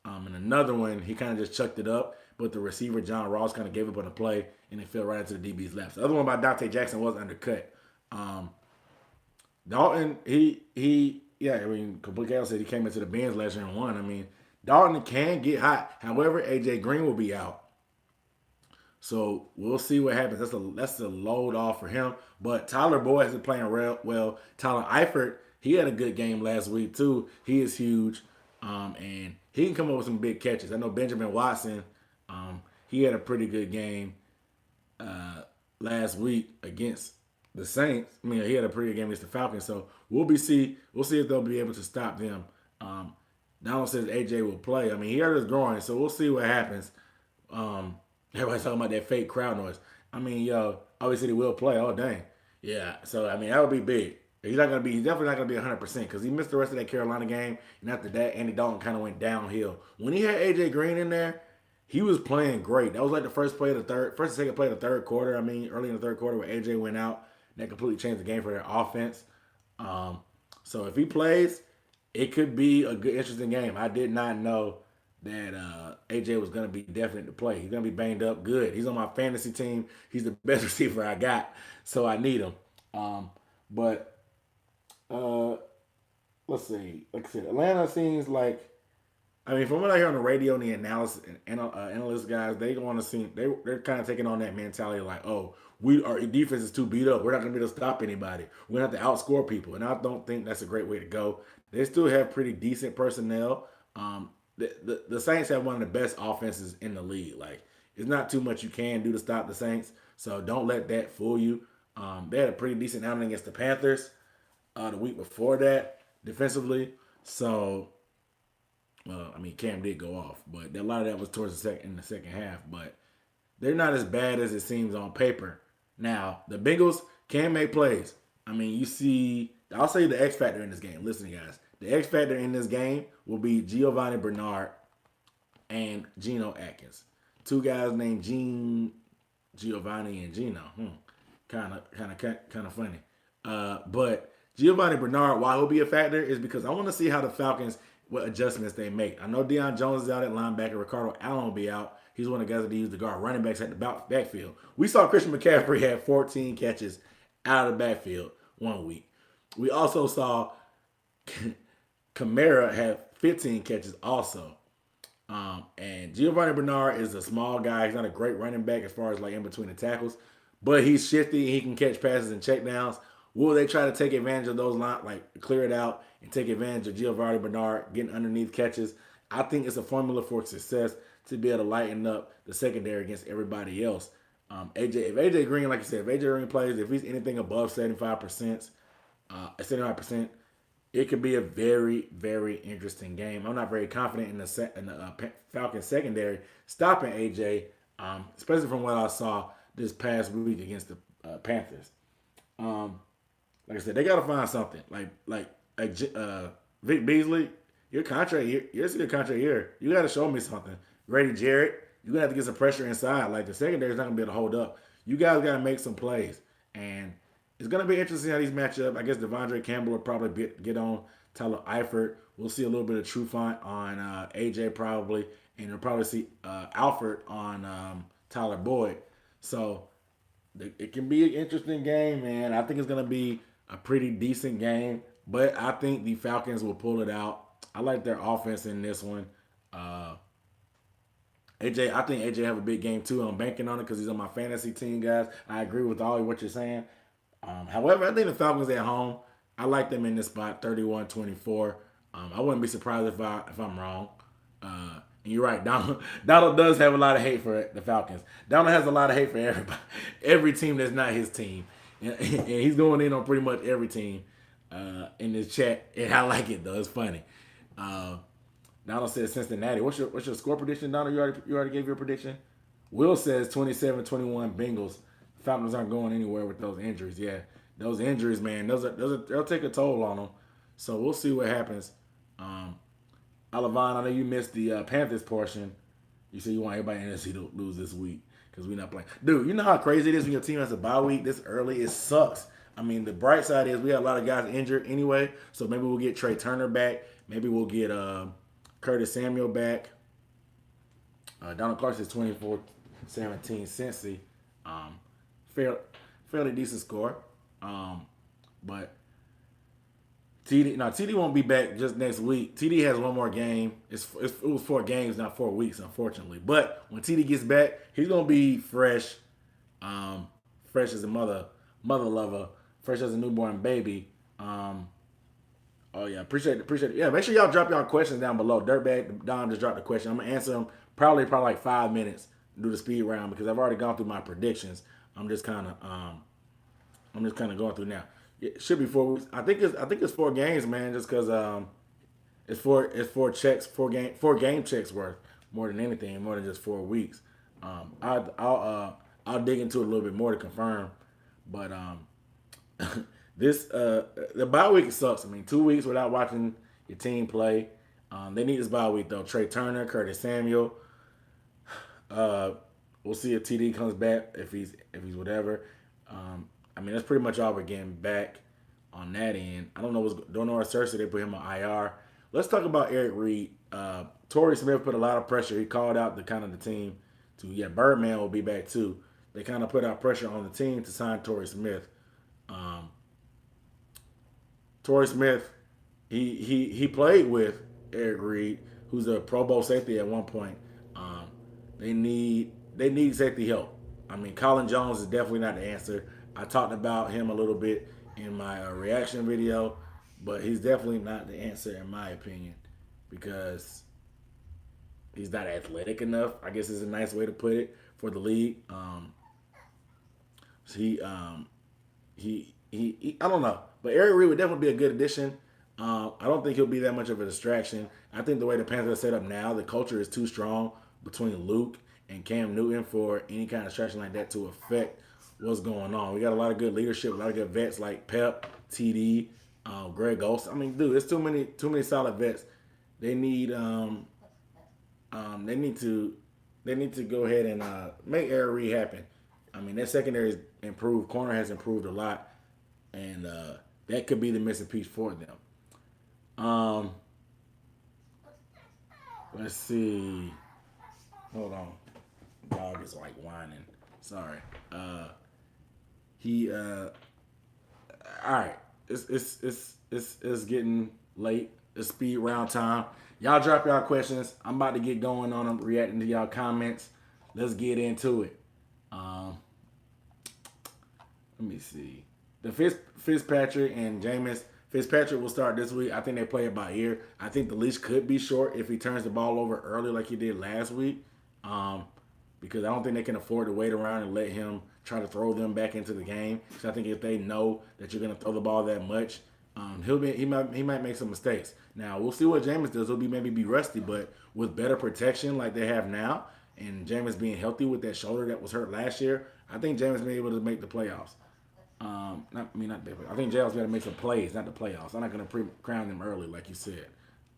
[SPEAKER 1] And another one, he kind of just chucked it up, but the receiver, John Ross, kind of gave up on the play, and it fell right into the DB's lap. The other one by Dante Jackson was undercut. Dalton, Complete Chaos said he came into the Benz last year and won. Dalton can get hot. However, AJ Green will be out. So we'll see what happens. That's a load off for him. But Tyler Boyd is playing real well. Tyler Eifert, he had a good game last week too. He is huge. And he can come up with some big catches. I know Benjamin Watson, he had a pretty good game last week against the Saints. He had a pretty good game against the Falcons. So we'll see if they'll be able to stop them. Donald says AJ will play. He hurt his groin, so we'll see what happens. Everybody's talking about that fake crowd noise. Obviously he will play. Oh dang, yeah. So that would be big. He's definitely not gonna be 100% because he missed the rest of that Carolina game, and after that, Andy Dalton kind of went downhill. When he had AJ Green in there, he was playing great. That was like the first and second play of the third quarter. Early in the third quarter where AJ went out, that completely changed the game for their offense. So if he plays, it could be a good, interesting game. I did not know that AJ was going to be definite to play. He's going to be banged up good. He's on my fantasy team. He's the best receiver I got, so I need him. But let's see. Like I said, Atlanta seems like, from what I hear on the radio and the analyst guys, they're kind of taking on that mentality like, oh, our defense is too beat up. We're not going to be able to stop anybody. We're going to have to outscore people, and I don't think that's a great way to go. They still have pretty decent personnel. The Saints have one of the best offenses in the league. Like, it's not too much you can do to stop the Saints, so don't let that fool you. They had a pretty decent outing against the Panthers the week before that defensively. So, Cam did go off, but a lot of that was towards in the second half. But they're not as bad as it seems on paper. Now, the Bengals can make plays. I'll say the X factor in this game. Listen, guys, the X factor in this game will be Giovanni Bernard and Geno Atkins. Two guys named Giovanni and Geno. Kind of funny. But Giovanni Bernard, why he'll be a factor is because I want to see how the Falcons, what adjustments they make. I know Deion Jones is out at linebacker. Ricardo Allen will be out. He's one of the guys that use the guard running backs at the backfield. We saw Christian McCaffrey had 14 catches out of the backfield one week. We also saw Kamara have 15 catches also. And Giovanni Bernard is a small guy. He's not a great running back as far as like in between the tackles, but he's shifty. He can catch passes and check downs. Will they try to take advantage of those lines, like clear it out and take advantage of Giovanni Bernard getting underneath catches? I think it's a formula for success to be able to lighten up the secondary against everybody else. If AJ Green, like you said, if AJ Green plays, if he's anything above 75%, it could be a very, very interesting game. I'm not very confident in Falcons secondary stopping AJ, especially from what I saw this past week against the Panthers. Um, like I said, they got to find something. Like Vic Beasley, your contract, your contract year. You got to show me something. Grady Jarrett, you gonna have to get some pressure inside. Like the secondary is not gonna be able to hold up. You guys got to make some plays, and it's gonna be interesting how these match up. I guess Devondre Campbell will probably get on Tyler Eifert. We'll see a little bit of Trufant on AJ probably, and you'll probably see Alfred on Tyler Boyd. So it can be an interesting game, man. I think it's gonna be a pretty decent game, but I think the Falcons will pull it out. I like their offense in this one. Uh, AJ, I think AJ have a big game too. I'm banking on it because he's on my fantasy team, guys. I agree with all of what you're saying. However, I think the Falcons at home, I like them in this spot, 31-24. I wouldn't be surprised if I'm wrong. And you're right, Donald does have a lot of hate for the Falcons. Donald has a lot of hate for everybody, every team that's not his team, and he's going in on pretty much every team in this chat. And I like it though; it's funny. Donald says Cincinnati. What's your score prediction, Donald? You already gave your prediction. Will says 27-21 Bengals. Falcons aren't going anywhere with those injuries. Yeah, those injuries, man, they'll take a toll on them. So we'll see what happens. Alavon, I know you missed the Panthers portion. You said you want everybody in NFC to lose this week because we're not playing. Dude, you know how crazy it is when your team has a bye week this early? It sucks. I mean, the bright side is we have a lot of guys injured anyway, so maybe we'll get Trey Turner back. Maybe we'll get Curtis Samuel back. Donald Clark says 24-17 Cincy. Fairly decent score. But TD won't be back just next week. TD has one more game. It was 4 games, not 4 weeks, unfortunately. But when TD gets back, he's gonna be fresh, fresh as a mother lover, fresh as a newborn baby. Oh yeah, appreciate it. Yeah, make sure y'all drop y'all questions down below. Dirtbag Don just dropped the question. I'm gonna answer them probably like 5 minutes. Do the speed round because I've already gone through my predictions. I'm just kind of going through now. It should be 4 weeks. I think it's 4 games, man. Just because it's four game checks worth more than anything, more than just 4 weeks. I'll dig into it a little bit more to confirm, but the bye week sucks. I mean, 2 weeks without watching your team play. They need this bye week though. Trey Turner, Curtis Samuel. We'll see if TD comes back if he's whatever. I mean, that's pretty much all we're getting back on that end. I don't know if Cersei they put him on IR. Let's talk about Eric Reed. Torrey Smith put a lot of pressure. He called out the team to Birdman will be back too. They kind of put out pressure on the team to sign Torrey Smith. Torrey Smith, he played with Eric Reed, who's a Pro Bowl safety at one point. They need safety help. I mean, Colin Jones is definitely not the answer. I talked about him a little bit in my reaction video, but he's definitely not the answer in my opinion because he's not athletic enough. I guess is a nice way to put it for the league. He I don't know, but Eric Reed would definitely be a good addition. I don't think he'll be that much of a distraction. I think the way the Panthers are set up now, the culture is too strong between Luke and Cam Newton for any kind of distraction like that to affect what's going on. We got a lot of good leadership, a lot of good vets like Pep, TD, Greg Olsen. I mean, dude, there's too many solid vets. They need to go ahead and make Eric Reed happen. I mean, that secondary is improved. Corner has improved a lot, and that could be the missing piece for them. Let's see. Hold on. Dog is like whining. Sorry. All right. It's getting late. It's speed round time. Y'all drop y'all questions. I'm about to get going on them, reacting to y'all comments. Let's get into it. Let me see. The Fitzpatrick and Jameis. Fitzpatrick will start this week. I think they play it by ear. I think the leash could be short if he turns the ball over early like he did last week. Because I don't think they can afford to wait around and let him try to throw them back into the game. So I think if they know that you're going to throw the ball that much, He might make some mistakes. Now we'll see what Jameis does. He'll maybe be rusty, but with better protection like they have now, and Jameis being healthy with that shoulder that was hurt last year, I think Jameis may be able to make the playoffs. Not the I think Jameis got to make some plays, not the playoffs. I'm not going to crown them early, like you said.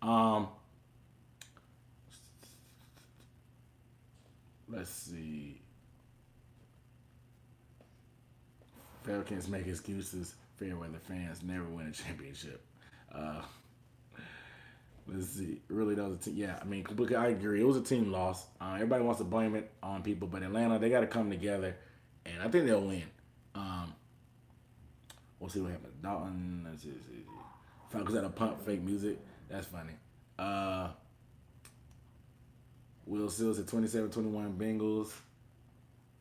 [SPEAKER 1] Um, let's see. Falcons make excuses. Fair weather fans never win a championship. Uh, let's see. Really, that was a team. Yeah, I mean, look, I agree. It was a team loss. Everybody wants to blame it on people, but Atlanta, they got to come together, and I think they'll win. Um, we'll see what happens. Dalton, let's see. Falcons had a pump fake music. That's funny. Uh, Will Sills at 27-21 Bengals.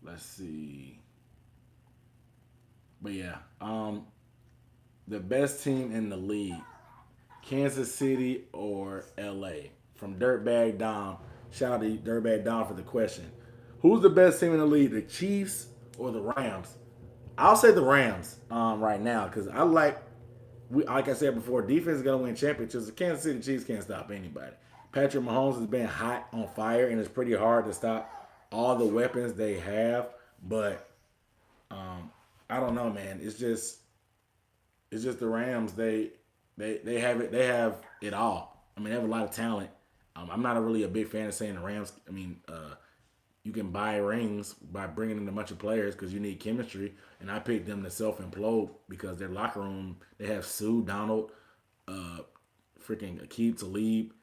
[SPEAKER 1] Let's see. But yeah, the best team in the league, Kansas City or LA? From Dirtbag Dom. Shout out to Dirtbag Dom for the question. Who's the best team in the league, the Chiefs or the Rams? I'll say the Rams right now because like I said before, defense is going to win championships. The Kansas City Chiefs can't stop anybody. Patrick Mahomes has been hot on fire, and it's pretty hard to stop all the weapons they have. But I don't know, man. It's just the Rams. They have it. They have it all. I mean, they have a lot of talent. I'm not really a big fan of saying the Rams. I mean, you can buy rings by bringing in a bunch of players because you need chemistry. And I picked them to self implode because their locker room. They have Sue Donald, freaking Aqib Talib,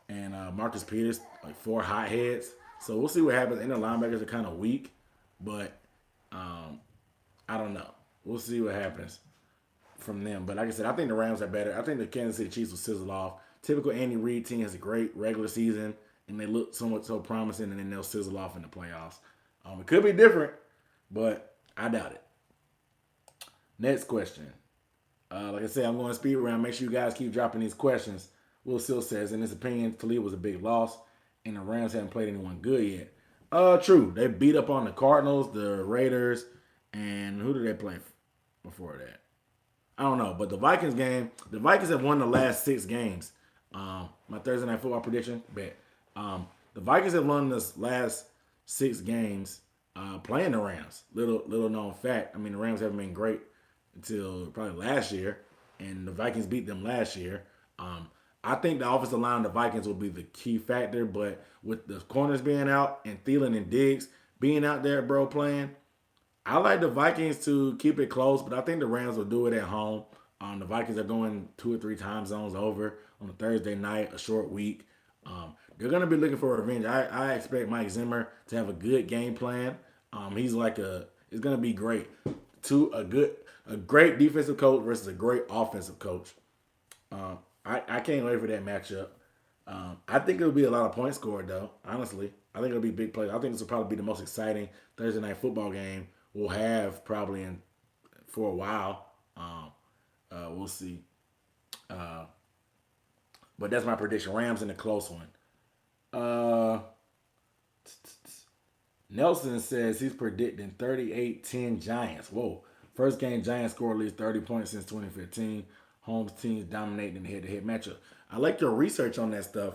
[SPEAKER 1] and Marcus Peters, like four hotheads. So we'll see what happens. And the linebackers are kind of weak, but I don't know. We'll see what happens from them. But like I said, I think the Rams are better. I think the Kansas City Chiefs will sizzle off. Typical Andy Reid team has a great regular season, and they look somewhat so promising, and then they'll sizzle off in the playoffs. It could be different, but I doubt it. Next question. Like I said, I'm going to speed round. Make sure you guys keep dropping these questions. Will Still says, in his opinion, Talib was a big loss, and the Rams haven't played anyone good yet. True. They beat up on the Cardinals, the Raiders, and who did they play before that? I don't know. But the Vikings have won the last 6 games. My Thursday Night Football prediction, bet. The Vikings have won the last 6 games playing the Rams. Little known fact. I mean, the Rams haven't been great until probably last year, and the Vikings beat them last year. I think the offensive line of the Vikings will be the key factor, but with the corners being out and Thielen and Diggs being out there, bro, playing, I like the Vikings to keep it close, but I think the Rams will do it at home. The Vikings are going 2 or 3 time zones over on a Thursday night, a short week. They're going to be looking for revenge. I expect Mike Zimmer to have a good game plan. It's going to be great. A great defensive coach versus a great offensive coach. I can't wait for that matchup. I think it'll be a lot of points scored, though, honestly. I think it'll be big plays. I think this will probably be the most exciting Thursday night football game we'll have probably for a while. We'll see. But that's my prediction. Rams in a close one. Nelson says he's predicting 38-10 Giants. Whoa. First game, Giants score at least 30 points since 2015. Home teams dominating the head-to-head matchup. I like your research on that stuff.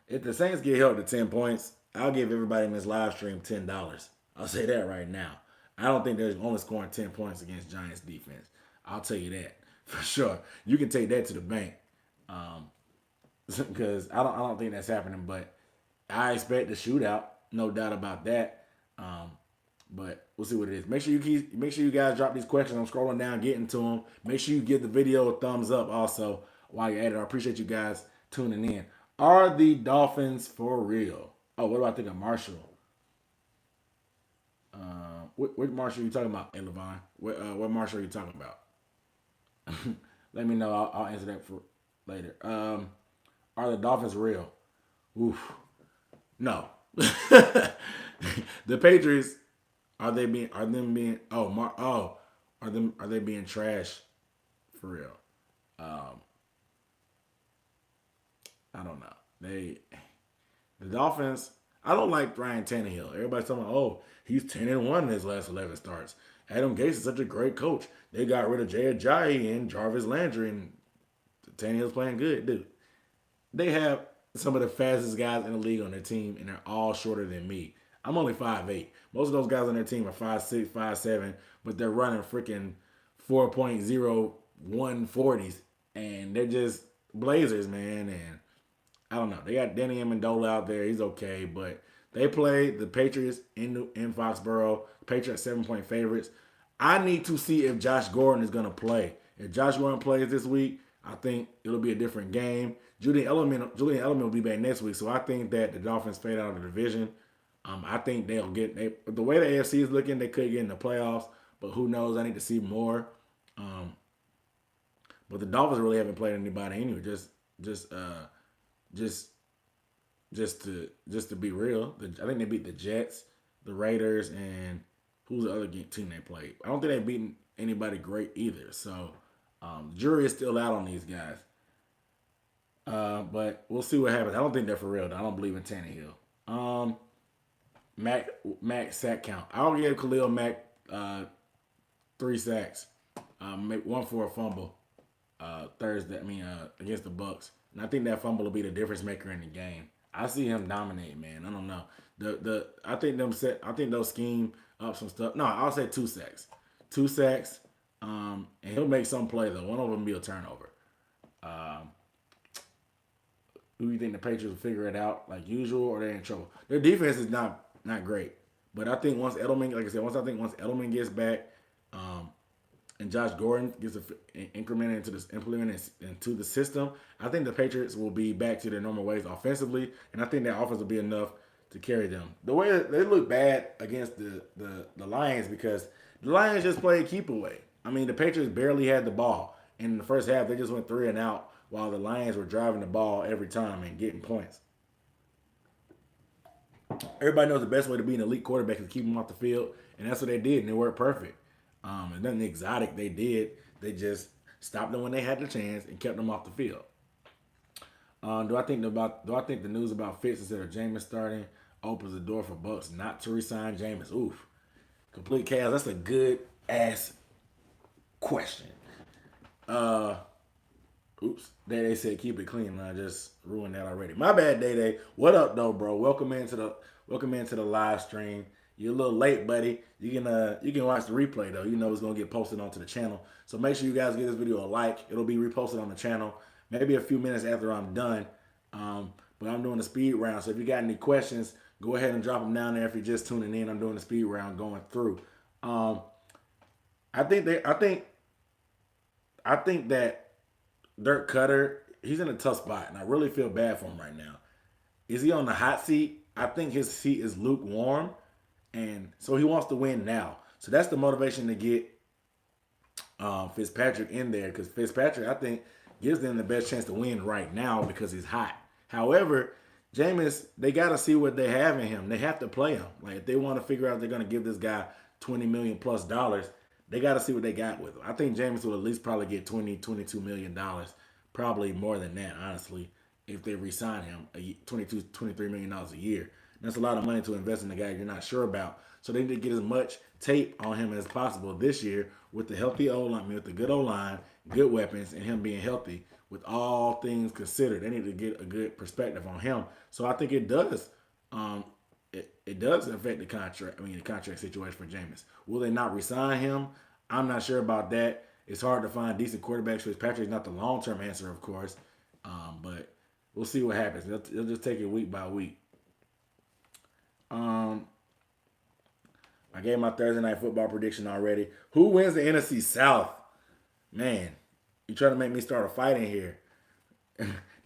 [SPEAKER 1] If the Saints get held to 10 points, I'll give everybody in this live stream $10. I'll say that right now. I don't think they're only scoring 10 points against Giants defense. I'll tell you that for sure. You can take that to the bank. Because I don't think that's happening, but I expect a shootout, no doubt about that. But we'll see what it is. Make sure you guys drop these questions. I'm scrolling down, getting to them. Make sure you give the video a thumbs up also while you're at it. I appreciate you guys tuning in. Are the Dolphins for real? Oh, what do I think of Marshall? What Marshall are you talking about, Levon? What Marshall are you talking about? Let me know. I'll answer that for later. Are the Dolphins real? Oof. No. The Patriots are they being trash for real? I don't know. The Dolphins. I don't like Ryan Tannehill. Everybody's talking about, he's 10-1 in his last 11 starts. Adam Gase is such a great coach. They got rid of Jay Ajayi and Jarvis Landry, and Tannehill's playing good, dude. They have some of the fastest guys in the league on their team, and they're all shorter than me. I'm only 5'8". Most of those guys on their team are 5'6", 5'7", but they're running freaking 4.01 40s, and they're just blazers, man. And I don't know. They got Danny Amendola out there. He's okay, but they play the Patriots in Foxborough. Patriots 7-point favorites. I need to see if Josh Gordon is going to play. If Josh Gordon plays this week, I think it'll be a different game. Julian Edelman will be back next week, so I think that the Dolphins fade out of the division. I think they'll get the way the AFC is looking, they could get in the playoffs, but who knows? I need to see more. But the Dolphins really haven't played anybody anyway. Just to be real, I think they beat the Jets, the Raiders, and who's the other team they played? I don't think they've beaten anybody great either. So jury is still out on these guys. But we'll see what happens. I don't think they're for real. I don't believe in Tannehill. Mac sack count. I'll give Khalil Mack 3 sacks. One for a fumble Thursday. Against the Bucks. And I think that fumble will be the difference maker in the game. I see him dominate, man. I don't know. I think they'll scheme up some stuff. No, I'll say 2 sacks. 2 sacks. And he'll make some play though. One of them will be a turnover. Who do you think the Patriots will figure it out like usual, or they're in trouble? Their defense is not great, but I think once Edelman gets back, and Josh Gordon gets implemented into the system, I think the Patriots will be back to their normal ways offensively, and I think that offense will be enough to carry them. The way they look bad against the Lions because the Lions just played keep away. The Patriots barely had the ball. In the first half, they just went 3 and out while the Lions were driving the ball every time and getting points. Everybody knows the best way to be an elite quarterback is to keep them off the field, and that's what they did, and it worked perfect. And nothing exotic they did. They just stopped them when they had the chance and kept them off the field. Do I think the news about Fitz instead of Jameis starting opens the door for Bucks not to resign Jameis? Oof. Complete chaos. That's a good ass question. Oops. Day said keep it clean, and I just ruined that already. My bad, Day. What up, though, bro? Welcome into the live stream. You're a little late, buddy. You can watch the replay though. You know it's gonna get posted onto the channel. So make sure you guys give this video a like. It'll be reposted on the channel. Maybe a few minutes after I'm done. But I'm doing a speed round. So if you got any questions, go ahead and drop them down there. If you're just tuning in, I'm doing a speed round going through. I think that Dirk Cutter, he's in a tough spot, and I really feel bad for him right now. Is he on the hot seat? I think his seat is lukewarm, and so he wants to win now. So that's the motivation to get Fitzpatrick in there, because Fitzpatrick, I think, gives them the best chance to win right now because he's hot. However, Jameis, they got to see what they have in him. They have to play him. Like, if they want to figure out they're going to give this guy $20 million plus, they got to see what they got with him. I think Jameis will at least probably get $22 million, probably more than that, honestly, if they re-sign him, $23 million a year. That's a lot of money to invest in a guy you're not sure about. So they need to get as much tape on him as possible this year with the healthy O-line, with the good O-line, good weapons, and him being healthy. With all things considered, they need to get a good perspective on him. So I think it does. It does affect the contract situation for Jameis. Will they not re-sign him? I'm not sure about that. It's hard to find decent quarterbacks. Fitzpatrick's not the long-term answer, of course. But we'll see what happens. They'll just take it week by week. I gave my Thursday night football prediction already. Who wins the NFC South? Man, you trying to make me start a fight in here.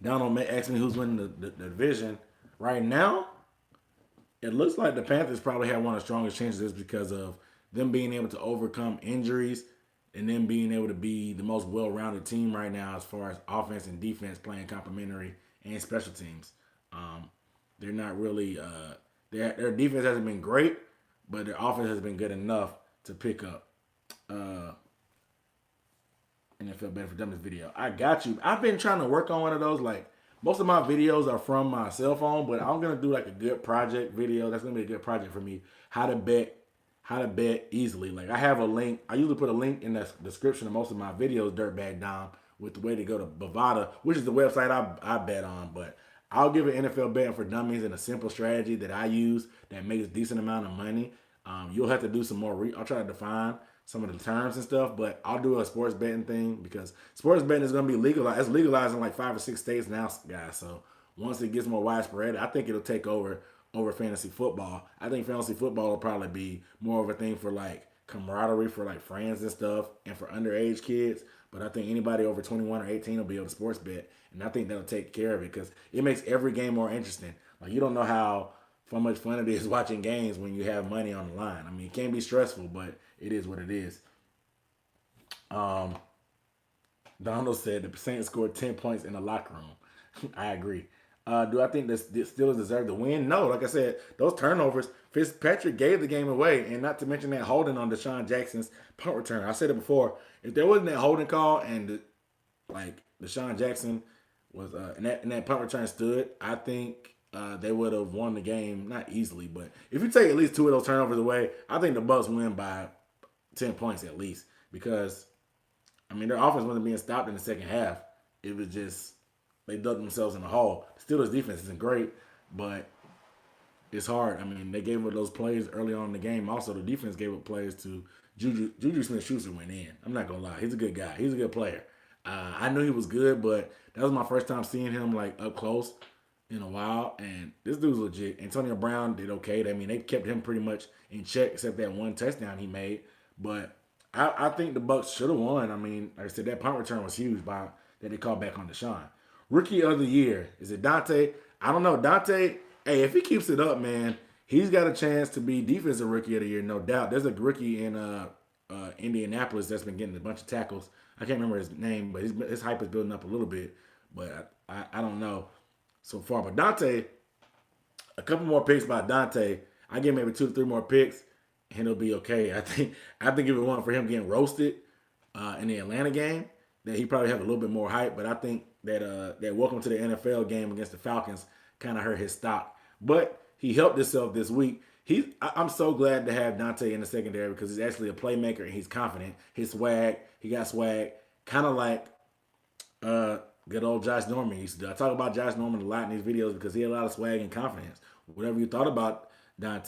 [SPEAKER 1] Donald asked me who's winning the division. Right now, it looks like the Panthers probably have one of the strongest chances because of them being able to overcome injuries and them being able to be the most well-rounded team right now as far as offense and defense playing complementary and special teams. They're not really their defense hasn't been great, but their offense has been good enough to pick up NFL better for dummies video. I got you. I've been trying to work on one of those. Like, most of my videos are from my cell phone, but I'm going to do like a good project video. That's going to be a good project for me. How to bet how to bet easily. Like I have a link. I usually put a link in the description of most of my videos, Dirtbag Dom, with the way to go to Bovada, which is the website I bet on. But I'll give an NFL betting for dummies and a simple strategy that I use that makes a decent amount of money. You'll have to do some more. I'll try to define some of the terms and stuff, but I'll do a sports betting thing because sports betting is going to be legalized. It's legalized in like 5 or 6 states now, guys. So once it gets more widespread, I think it'll take over fantasy football. I think fantasy football will probably be more of a thing for like camaraderie for like friends and stuff and for underage kids. But I think anybody over 21 or 18 will be able to sports bet. And I think that'll take care of it because it makes every game more interesting. Like you don't know how much fun it is watching games when you have money on the line. I mean, it can be stressful, but it is what it is. Um, Donald said the Saints scored 10 points in the locker room. I agree. Do I think the Steelers deserve the win? No. Like I said, those turnovers, Fitzpatrick gave the game away, and not to mention that holding on Deshaun Jackson's punt return. I said it before. If there wasn't that holding call and like Deshaun Jackson was and that punt return stood, I think they would have won the game, not easily, but if you take at least two of those turnovers away, I think the Bucks win by 10 points at least because I mean their offense wasn't being stopped in the second half. It was just they dug themselves in the hole. Steelers defense isn't great, but it's hard. I mean, they gave up those plays early on in the game. Also, the defense gave up plays to Juju Smith-Schuster went in. I'm not gonna lie, he's a good guy. He's a good player. I knew he was good, but that was my first time seeing him like up close in a while. And this dude's legit. Antonio Brown did okay. I mean, they kept him pretty much in check except that one touchdown he made. But I think the Bucks should have won. I mean, like I said, that punt return was huge by that they called back on Deshaun. Rookie of the year. Is it Dante? I don't know. Dante, hey, if he keeps it up, man, he's got a chance to be defensive rookie of the year, no doubt. There's a rookie in Indianapolis that's been getting a bunch of tackles. I can't remember his name, but his hype is building up a little bit. But I don't know so far. But Dante, a couple more picks by Dante. I give maybe 2 to 3 more picks, and it'll be okay. I think if it wasn't for him getting roasted in the Atlanta game, that he probably have a little bit more hype. But I think that welcome to the NFL game against the Falcons kind of hurt his stock. But he helped himself this week. I'm so glad to have Dante in the secondary because he's actually a playmaker and he's confident. He got swag, kind of like good old Josh Norman used to do. I talk about Josh Norman a lot in these videos because he had a lot of swag and confidence. Whatever you thought about about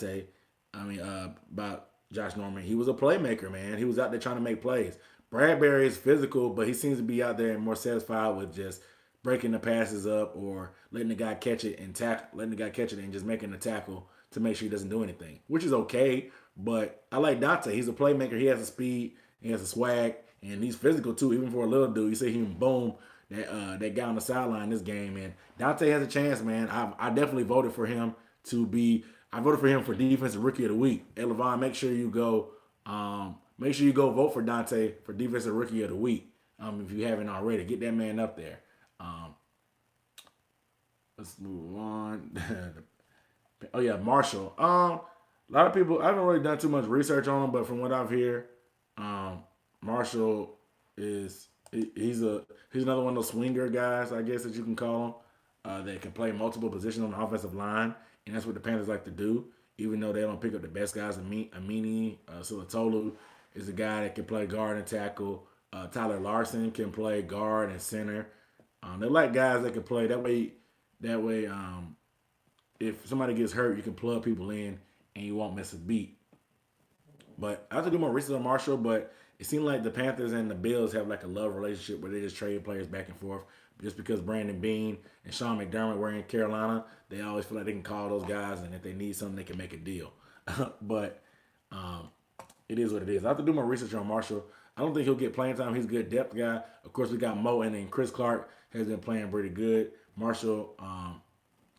[SPEAKER 1] Josh Norman, he was a playmaker, man. He was out there trying to make plays. Bradbury is physical, but he seems to be out there and more satisfied with just breaking the passes up or letting the guy catch it and just making the tackle to make sure he doesn't do anything, which is okay. But I like Dante. He's a playmaker. He has a speed, he has a swag, and he's physical too. Even for a little dude, you see him boom that guy on the sideline this game. And Dante has a chance, man. I definitely voted for him to be. I voted for him for defensive rookie of the week. Hey, Levon, make sure you go. Make sure you go vote for Dante for defensive rookie of the week. If you haven't already, get that man up there. Let's move on. Oh yeah, Marshall. A lot of people. I haven't really done too much research on him, but from what I've heard, Marshall he's another one of those swinger guys, I guess that you can call him, that can play multiple positions on the offensive line, and that's what the Panthers like to do. Even though they don't pick up the best guys, Amini Sulatolu is a guy that can play guard and tackle. Tyler Larson can play guard and center. They like guys that can play that way. If somebody gets hurt, you can plug people in and you won't miss a beat. But I have to do more research on Marshall, but it seemed like the Panthers and the Bills have like a love relationship where they just trade players back and forth. Just because Brandon Beane and Sean McDermott were in Carolina, they always feel like they can call those guys, and if they need something, they can make a deal. But it is what it is. I have to do more research on Marshall. I don't think he'll get playing time. He's a good depth guy. Of course, we got Mo, and then Chris Clark has been playing pretty good. Marshall,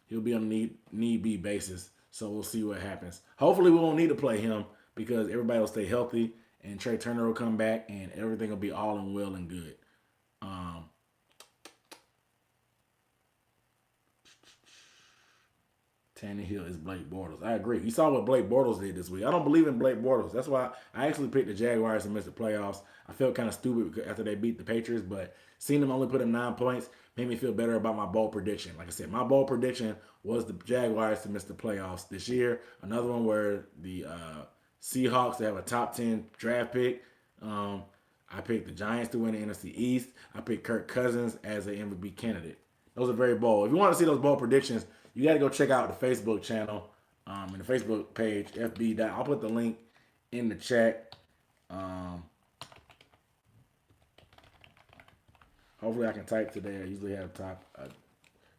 [SPEAKER 1] he'll be on a need-be basis, so we'll see what happens. Hopefully, we won't need to play him because everybody will stay healthy, and Trey Turner will come back, and everything will be all in well and good. Tannehill is Blake Bortles. I agree. You saw what Blake Bortles did this week. I don't believe in Blake Bortles. That's why I actually picked the Jaguars to miss the playoffs. I felt kind of stupid after they beat the Patriots, but seeing them only put up 9 points made me feel better about my bold prediction. Like I said, my bold prediction was the Jaguars to miss the playoffs this year. Another one where the Seahawks to have a top 10 draft pick. I picked the Giants to win the NFC East. I picked Kirk Cousins as an MVP candidate. Those are very bold. If you want to see those bold predictions, you got to go check out the Facebook channel and the Facebook page, FB. I'll put the link in the chat. Hopefully I can type today. I usually have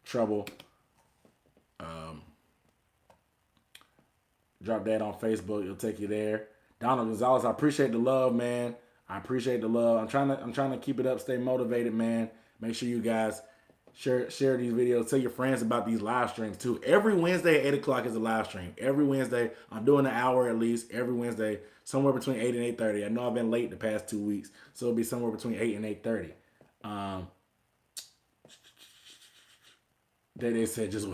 [SPEAKER 1] trouble. Drop that on Facebook. It'll take you there. Donald Gonzalez, I appreciate the love, man. I appreciate the love. I'm trying to keep it up, stay motivated, man. Make sure you guys share these videos. Tell your friends about these live streams too. Every Wednesday at 8 o'clock is a live stream. Every Wednesday, I'm doing an hour at least. Every Wednesday, somewhere between 8 and 8:30. I know I've been late the past 2 weeks, so it'll be somewhere between 8 and 8:30. They said just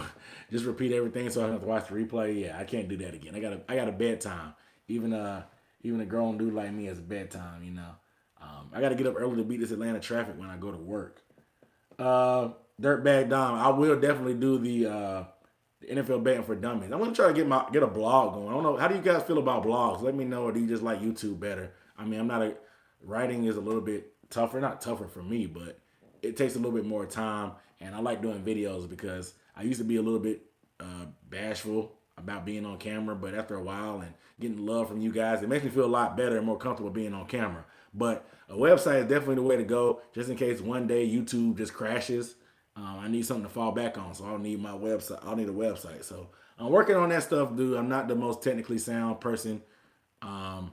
[SPEAKER 1] repeat everything so I don't have to watch the replay. Yeah, I can't do that again. I got a bedtime. Even a grown dude like me has a bedtime. You know, I got to get up early to beat this Atlanta traffic when I go to work. Dirtbag Dom, I will definitely do the NFL betting for dummies. I'm gonna try to get a blog going. I don't know, how do you guys feel about blogs? Let me know, or do you just like YouTube better? I mean, writing is a little bit tougher, not tougher for me, but it takes a little bit more time. And I like doing videos because I used to be a little bit bashful about being on camera, but after a while and getting love from you guys, it makes me feel a lot better and more comfortable being on camera. But a website is definitely the way to go, just in case one day YouTube just crashes. I need something to fall back on, so I'll need my website. I'll need a website. So I'm working on that stuff, dude. I'm not the most technically sound person. I'm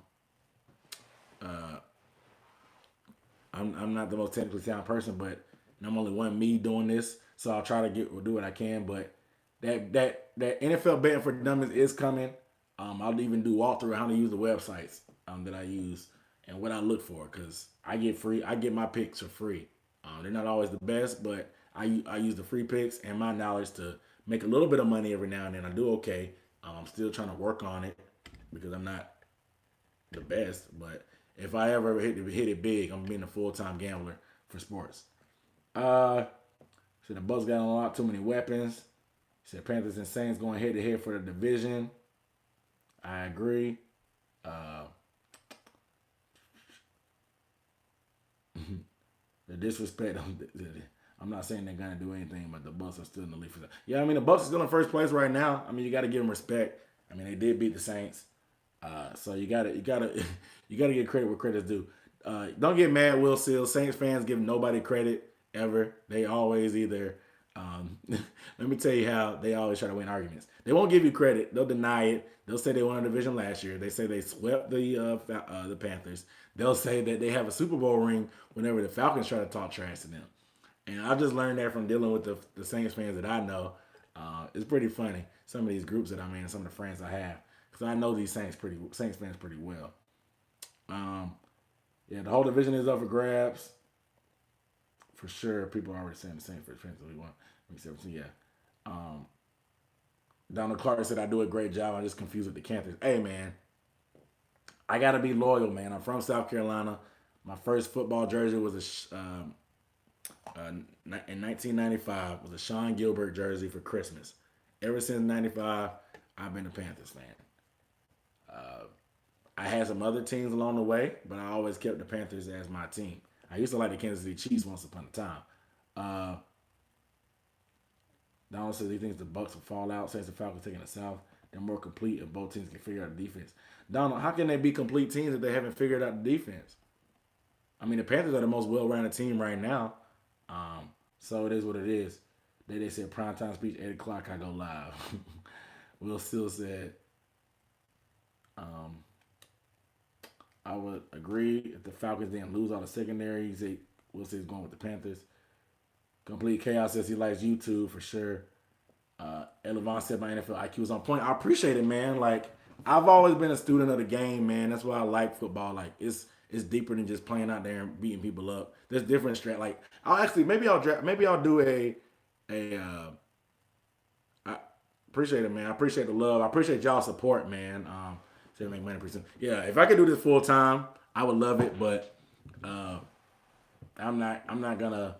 [SPEAKER 1] not the most technically sound person, but I'm only one me doing this, so I'll try to do what I can. But that NFL betting for dummies is coming. I'll even do walkthrough how to use the websites that I use and what I look for, because I get my picks for free. They're not always the best, but I use the free picks and my knowledge to make a little bit of money every now and then. I do okay. I'm still trying to work on it because I'm not the best, but if I ever hit it big, I'm being a full-time gambler for sports. So the Bucks got a lot too many weapons. Said Panthers and Saints going head to head for the division. I agree. The disrespect. I'm not saying they're gonna do anything, but the Bucks are still in the lead for that. Yeah, I mean the Bucks are still in first place right now. I mean you got to give them respect. I mean they did beat the Saints, so you gotta get credit where credit's due. Don't get mad, Will Seals. Saints fans give nobody credit ever. They always either. Let me tell you how they always try to win arguments. They won't give you credit. They'll deny it. They'll say they won a division last year. They say they swept the Panthers. They'll say that they have a Super Bowl ring whenever the Falcons try to talk trash to them. And I've just learned that from dealing with the Saints fans that I know. It's pretty funny. Some of these groups that I'm in, some of the friends I have, because I know these Saints fans pretty well. Yeah, the whole division is up for grabs. For sure, people are already saying the same for the Panthers. We want 17, yeah. Donald Clark said I do a great job. I'm just confused with the Panthers. Hey, man, I gotta be loyal, man. I'm from South Carolina. My first football jersey was in 1995 was a Sean Gilbert jersey for Christmas. Ever since '95, I've been a Panthers fan. I had some other teams along the way, but I always kept the Panthers as my team. I used to like the Kansas City Chiefs once upon a time. Donald says he thinks the Bucks will fall out. Says the Falcons taking the South. They're more complete if both teams can figure out the defense. Donald, how can they be complete teams if they haven't figured out the defense? I mean, the Panthers are the most well-rounded team right now. So it is what it is. They said primetime speech, 8 o'clock, I go live. Will still said, I would agree if the Falcons didn't lose all the secondary. Will say he's going with the Panthers. Complete Chaos says he likes YouTube for sure. Elevon said my NFL IQ is on point. I appreciate it, man. Like, I've always been a student of the game, man. That's why I like football. Like, it's deeper than just playing out there and beating people up. There's different strat. Like, maybe I'll do I appreciate it, man. I appreciate the love. I appreciate y'all support, man. To make money percent. Yeah, if I could do this full time, I would love it. But I'm not gonna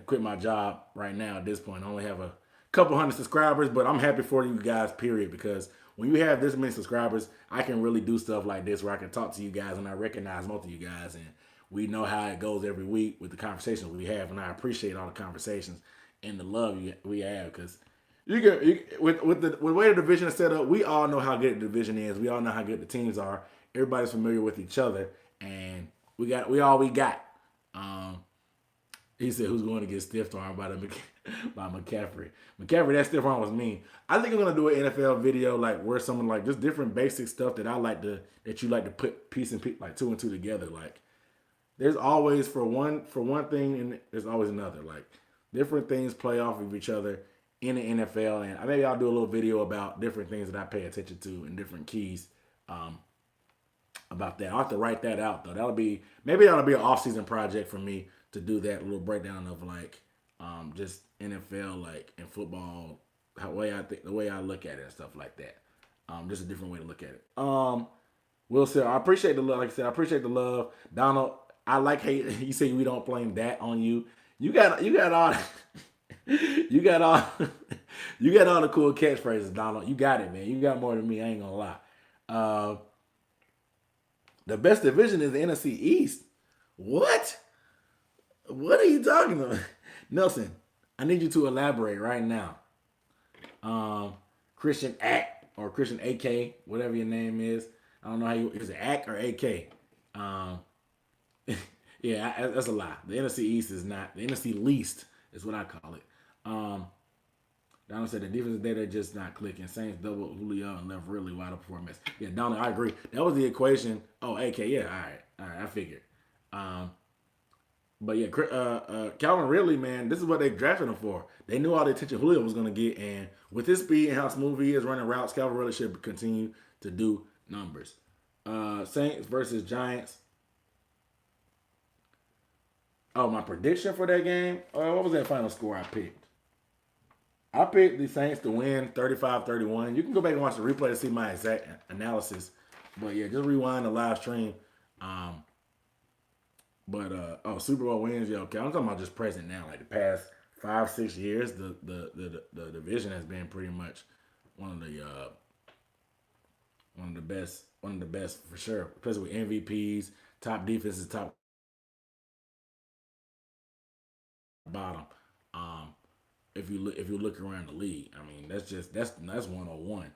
[SPEAKER 1] quit my job right now at this point. I only have a couple hundred subscribers, but I'm happy for you guys, period, because when you have this many subscribers, I can really do stuff like this where I can talk to you guys and I recognize most of you guys, and we know how it goes every week with the conversations we have, and I appreciate all the conversations and the love we have because with the way the division is set up, we all know how good the division is. We all know how good the teams are. Everybody's familiar with each other, and we all we got. He said, "Who's going to get stiff arm by by McCaffrey?" McCaffrey, that stiff arm was mean. I think I'm gonna do an NFL video like where someone like just different basic stuff that you like to put like two and two together. Like there's always for one thing, and there's always another. Like different things play off of each other in the NFL, and maybe I'll do a little video about different things that I pay attention to and different keys. About that, I'll have to write that out though. Maybe that'll be an off-season project for me to do that little breakdown of like just NFL like and football, the way I look at it and stuff like that. Just a different way to look at it. Will say I appreciate the love. Like I said, I appreciate the love, Donald. I like hate. You say we don't blame that on you. You got all you got all you got all the cool catchphrases, Donald. You got it, man. You got more than me. I ain't gonna lie. The best division is the NFC East. What? What are you talking about? Nelson, I need you to elaborate right now. Christian Ack or Christian AK, whatever your name is. I don't know is it Ack or AK? Yeah, that's a lie. The NFC East is not. The NFC least is what I call it. Donald said the defense data just not clicking. Saints double Julio and left really wide open for a mess. Yeah, Donald, I agree. That was the equation. Oh, AK, yeah, all right, I figured. But yeah, Calvin Ridley, man, this is what they drafted him for. They knew all the attention Julio was going to get, and with his speed and how smooth he is running routes, Calvin Ridley should continue to do numbers. Saints versus Giants. Oh, my prediction for that game? What was that final score I picked? I picked the Saints to win 35-31. You can go back and watch the replay to see my exact analysis. But yeah, just rewind the live stream. Super Bowl wins, yeah, okay. I'm talking about just present now. Like the past 5-6 years, the division has been pretty much one of the best for sure. Especially with MVPs, top defenses, top bottom. If you look around the league, I mean that's 101.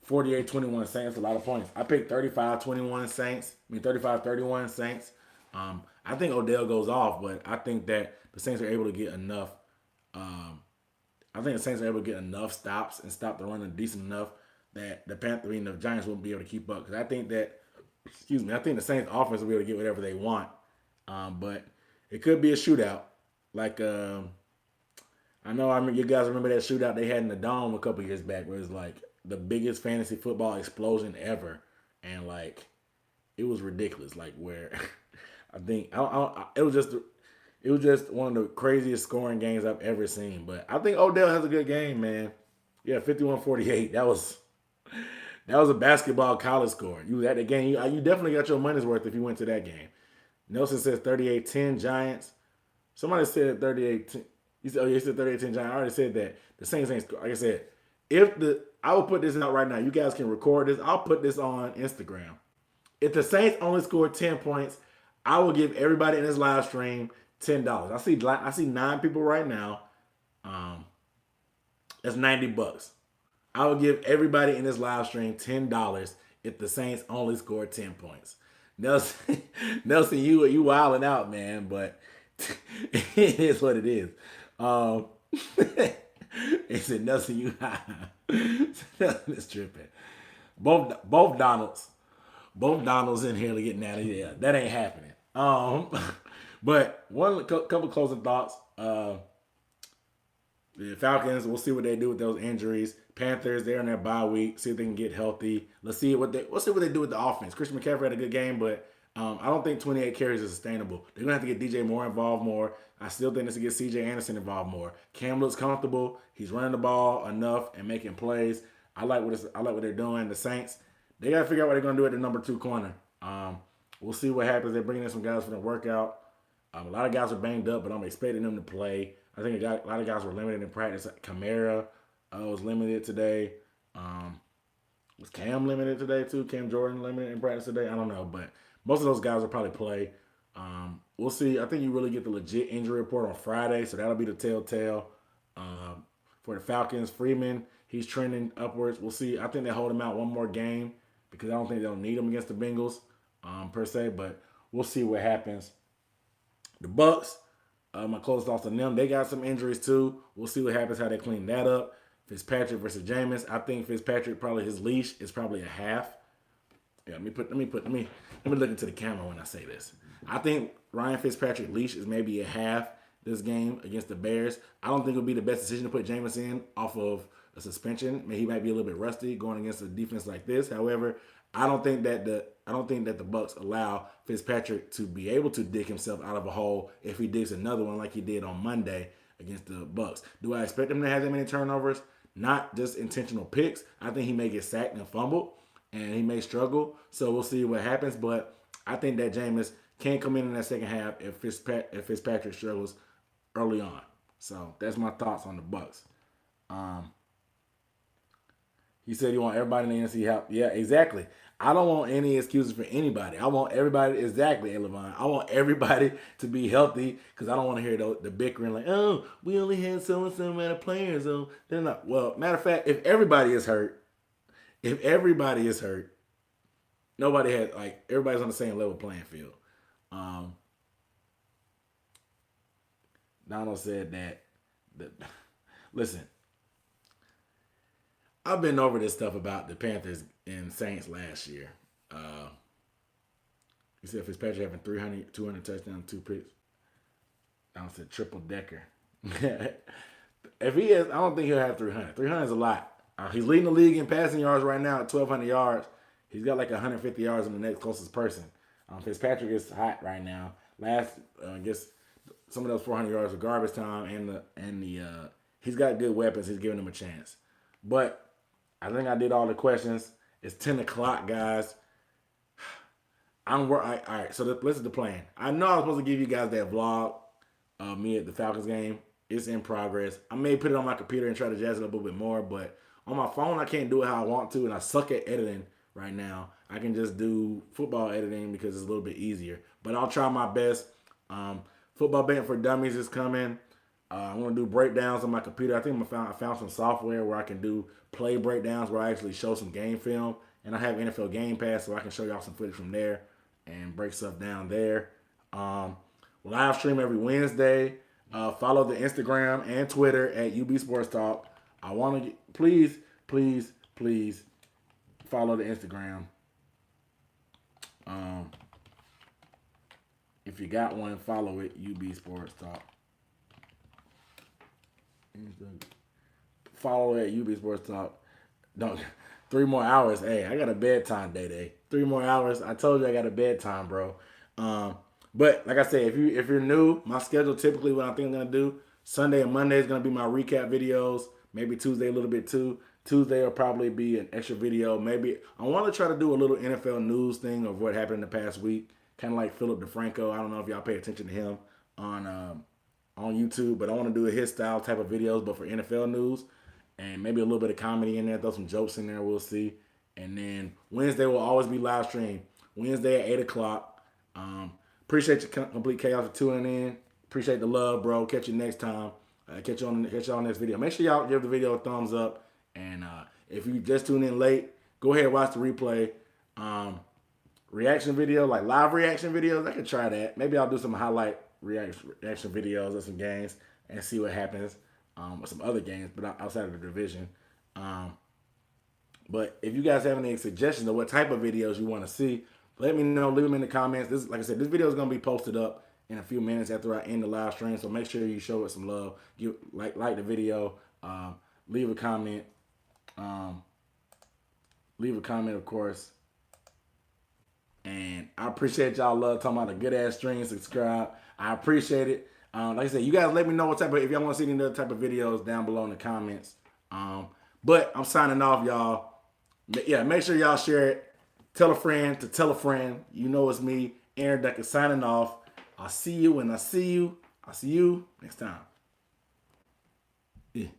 [SPEAKER 1] 48-21 Saints, a lot of points. I picked 35-21 Saints. 35-31 Saints. I think Odell goes off, but I think that the Saints are able to get enough. I think the Saints are able to get enough stops and stop the run decent enough that the Giants won't be able to keep up. Because I think the Saints offense will be able to get whatever they want. But it could be a shootout. Like I mean, you guys remember that shootout they had in the Dome a couple years back, where it was like the biggest fantasy football explosion ever, and like it was ridiculous. Like where I think it was just one of the craziest scoring games I've ever seen. But I think Odell has a good game, man. Yeah, 51-48. That was a basketball college score. You at the game, you definitely got your money's worth if you went to that game. Nelson says 38-10 Giants. Somebody said 38-10. He said 38-10 Giants. I already said that. The Saints ain't score. Like I said, I will put this out right now. You guys can record this. I'll put this on Instagram. If the Saints only score 10 points, I will give everybody in this live stream $10. I see 9 people right now. That's $90. I will give everybody in this live stream $10 if the Saints only score 10 points. Nelson, you wilding out, man, but it is what it is. He said, Nelson, you Nelson is tripping. Both Donalds in here to get out of here. That ain't happening. But couple closing thoughts. The Falcons, we'll see what they do with those injuries. Panthers, they're in their bye week. See if they can get healthy. We'll see what they do with the offense. Christian McCaffrey had a good game, but I don't think 28 carries is sustainable. They're gonna have to get DJ Moore involved more. I still think they should get CJ Anderson involved more. Cam looks comfortable. He's running the ball enough and making plays. I like what they're doing. The Saints, they gotta figure out what they're gonna do at the number 2 corner. We'll see what happens. They're bringing in some guys for the workout. A lot of guys are banged up, but I'm expecting them to play. I think a lot of guys were limited in practice. Kamara was limited today. Was Cam limited today too? Cam Jordan limited in practice today? I don't know, but most of those guys will probably play. We'll see. I think you really get the legit injury report on Friday, so that'll be the telltale. For the Falcons, Freeman, he's trending upwards. We'll see. I think they hold him out one more game because I don't think they'll need him against the Bengals per se, but we'll see what happens. The Bucks, my closest thoughts on them, they got some injuries too. We'll see what happens, how they clean that up. Fitzpatrick versus Jameis. I think Fitzpatrick probably his leash is probably a half. Yeah, let me look into the camera when I say this. I think Ryan Fitzpatrick leash is maybe a half this game against the Bears. I don't think it'll be the best decision to put Jameis in off of a suspension. He might be a little bit rusty going against a defense like this. However, I don't think that the Bucks allow Fitzpatrick to be able to dig himself out of a hole if he digs another one like he did on Monday against the Bucks. Do I expect him to have that many turnovers? Not just intentional picks. I think he may get sacked and fumbled, and he may struggle. So we'll see what happens. But I think that Jameis can come in that second half if Fitzpatrick struggles early on. So that's my thoughts on the Bucks. He said you want everybody in the NFC help. Yeah, exactly. I don't want any excuses for anybody. I want everybody, exactly, Levon. I want everybody to be healthy because I don't want to hear the bickering like, oh, we only had so-and-so amount of players. So they're not. Well, matter of fact, if everybody is hurt, nobody has, like, everybody's on the same level playing field. Donald said that listen, I've been over this stuff about the Panthers and Saints last year. He said Fitzpatrick having 200 touchdowns, 2 picks. I said triple decker. If he is, I don't think he'll have 300. 300 is a lot. He's leading the league in passing yards right now at 1,200 yards. He's got like 150 yards on the next closest person. Fitzpatrick is hot right now. I guess some of those 400 yards are garbage time, and he's got good weapons. He's giving them a chance. But I think I did all the questions. It's 10 o'clock, guys. All right, so this is the plan. I know I was supposed to give you guys that vlog of me at the Falcons game. It's in progress. I may put it on my computer and try to jazz it up a little bit more, but on my phone, I can't do it how I want to, and I suck at editing right now. I can just do football editing because it's a little bit easier. But I'll try my best. Football Betting for Dummies is coming. I'm going to do breakdowns on my computer. I think I found some software where I can do play breakdowns where I actually show some game film. And I have NFL Game Pass so I can show y'all some footage from there and break stuff down there. Live stream every Wednesday. Follow the Instagram and Twitter at UB Sports Talk. I want to please follow the Instagram. If you got one, follow it. UB Sports Talk. Follow it at UB Sports Talk. Don't 3 more hours. Hey, I got a bedtime day. 3 more hours. I told you I got a bedtime, bro. But like I said, if you're new, my schedule typically what I think I'm gonna do, Sunday and Monday is gonna be my recap videos. Maybe Tuesday a little bit too. Tuesday will probably be an extra video. Maybe I want to try to do a little NFL news thing of what happened in the past week, kind of like Philip DeFranco. I don't know if y'all pay attention to him on YouTube, but I want to do his style type of videos, but for NFL news, and maybe a little bit of comedy in there, throw some jokes in there. We'll see. And then Wednesday will always be live stream. Wednesday at 8 o'clock. Appreciate your complete chaos for tuning in. Appreciate the love, bro. Catch you next time. Catch y'all on next video. Make sure y'all give the video a thumbs up. And if you just tuned in late, go ahead and watch the replay. Reaction video, like live reaction videos, I could try that. Maybe I'll do some highlight reaction videos of some games and see what happens with some other games, but outside of the division. But if you guys have any suggestions of what type of videos you want to see, let me know. Leave them in the comments. Like I said, this video is going to be posted up in a few minutes after I end the live stream, so make sure you show it some love. Like the video. Leave a comment. Of course. And I appreciate y'all love talking about a good ass stream. Subscribe. I appreciate it. Like I said, you guys let me know if y'all want to see any other type of videos down below in the comments. But I'm signing off, y'all. Yeah, make sure y'all share it. Tell a friend to tell a friend. You know it's me, Aaron Decker, signing off. I'll see you when I see you. I'll see you next time. Yeah.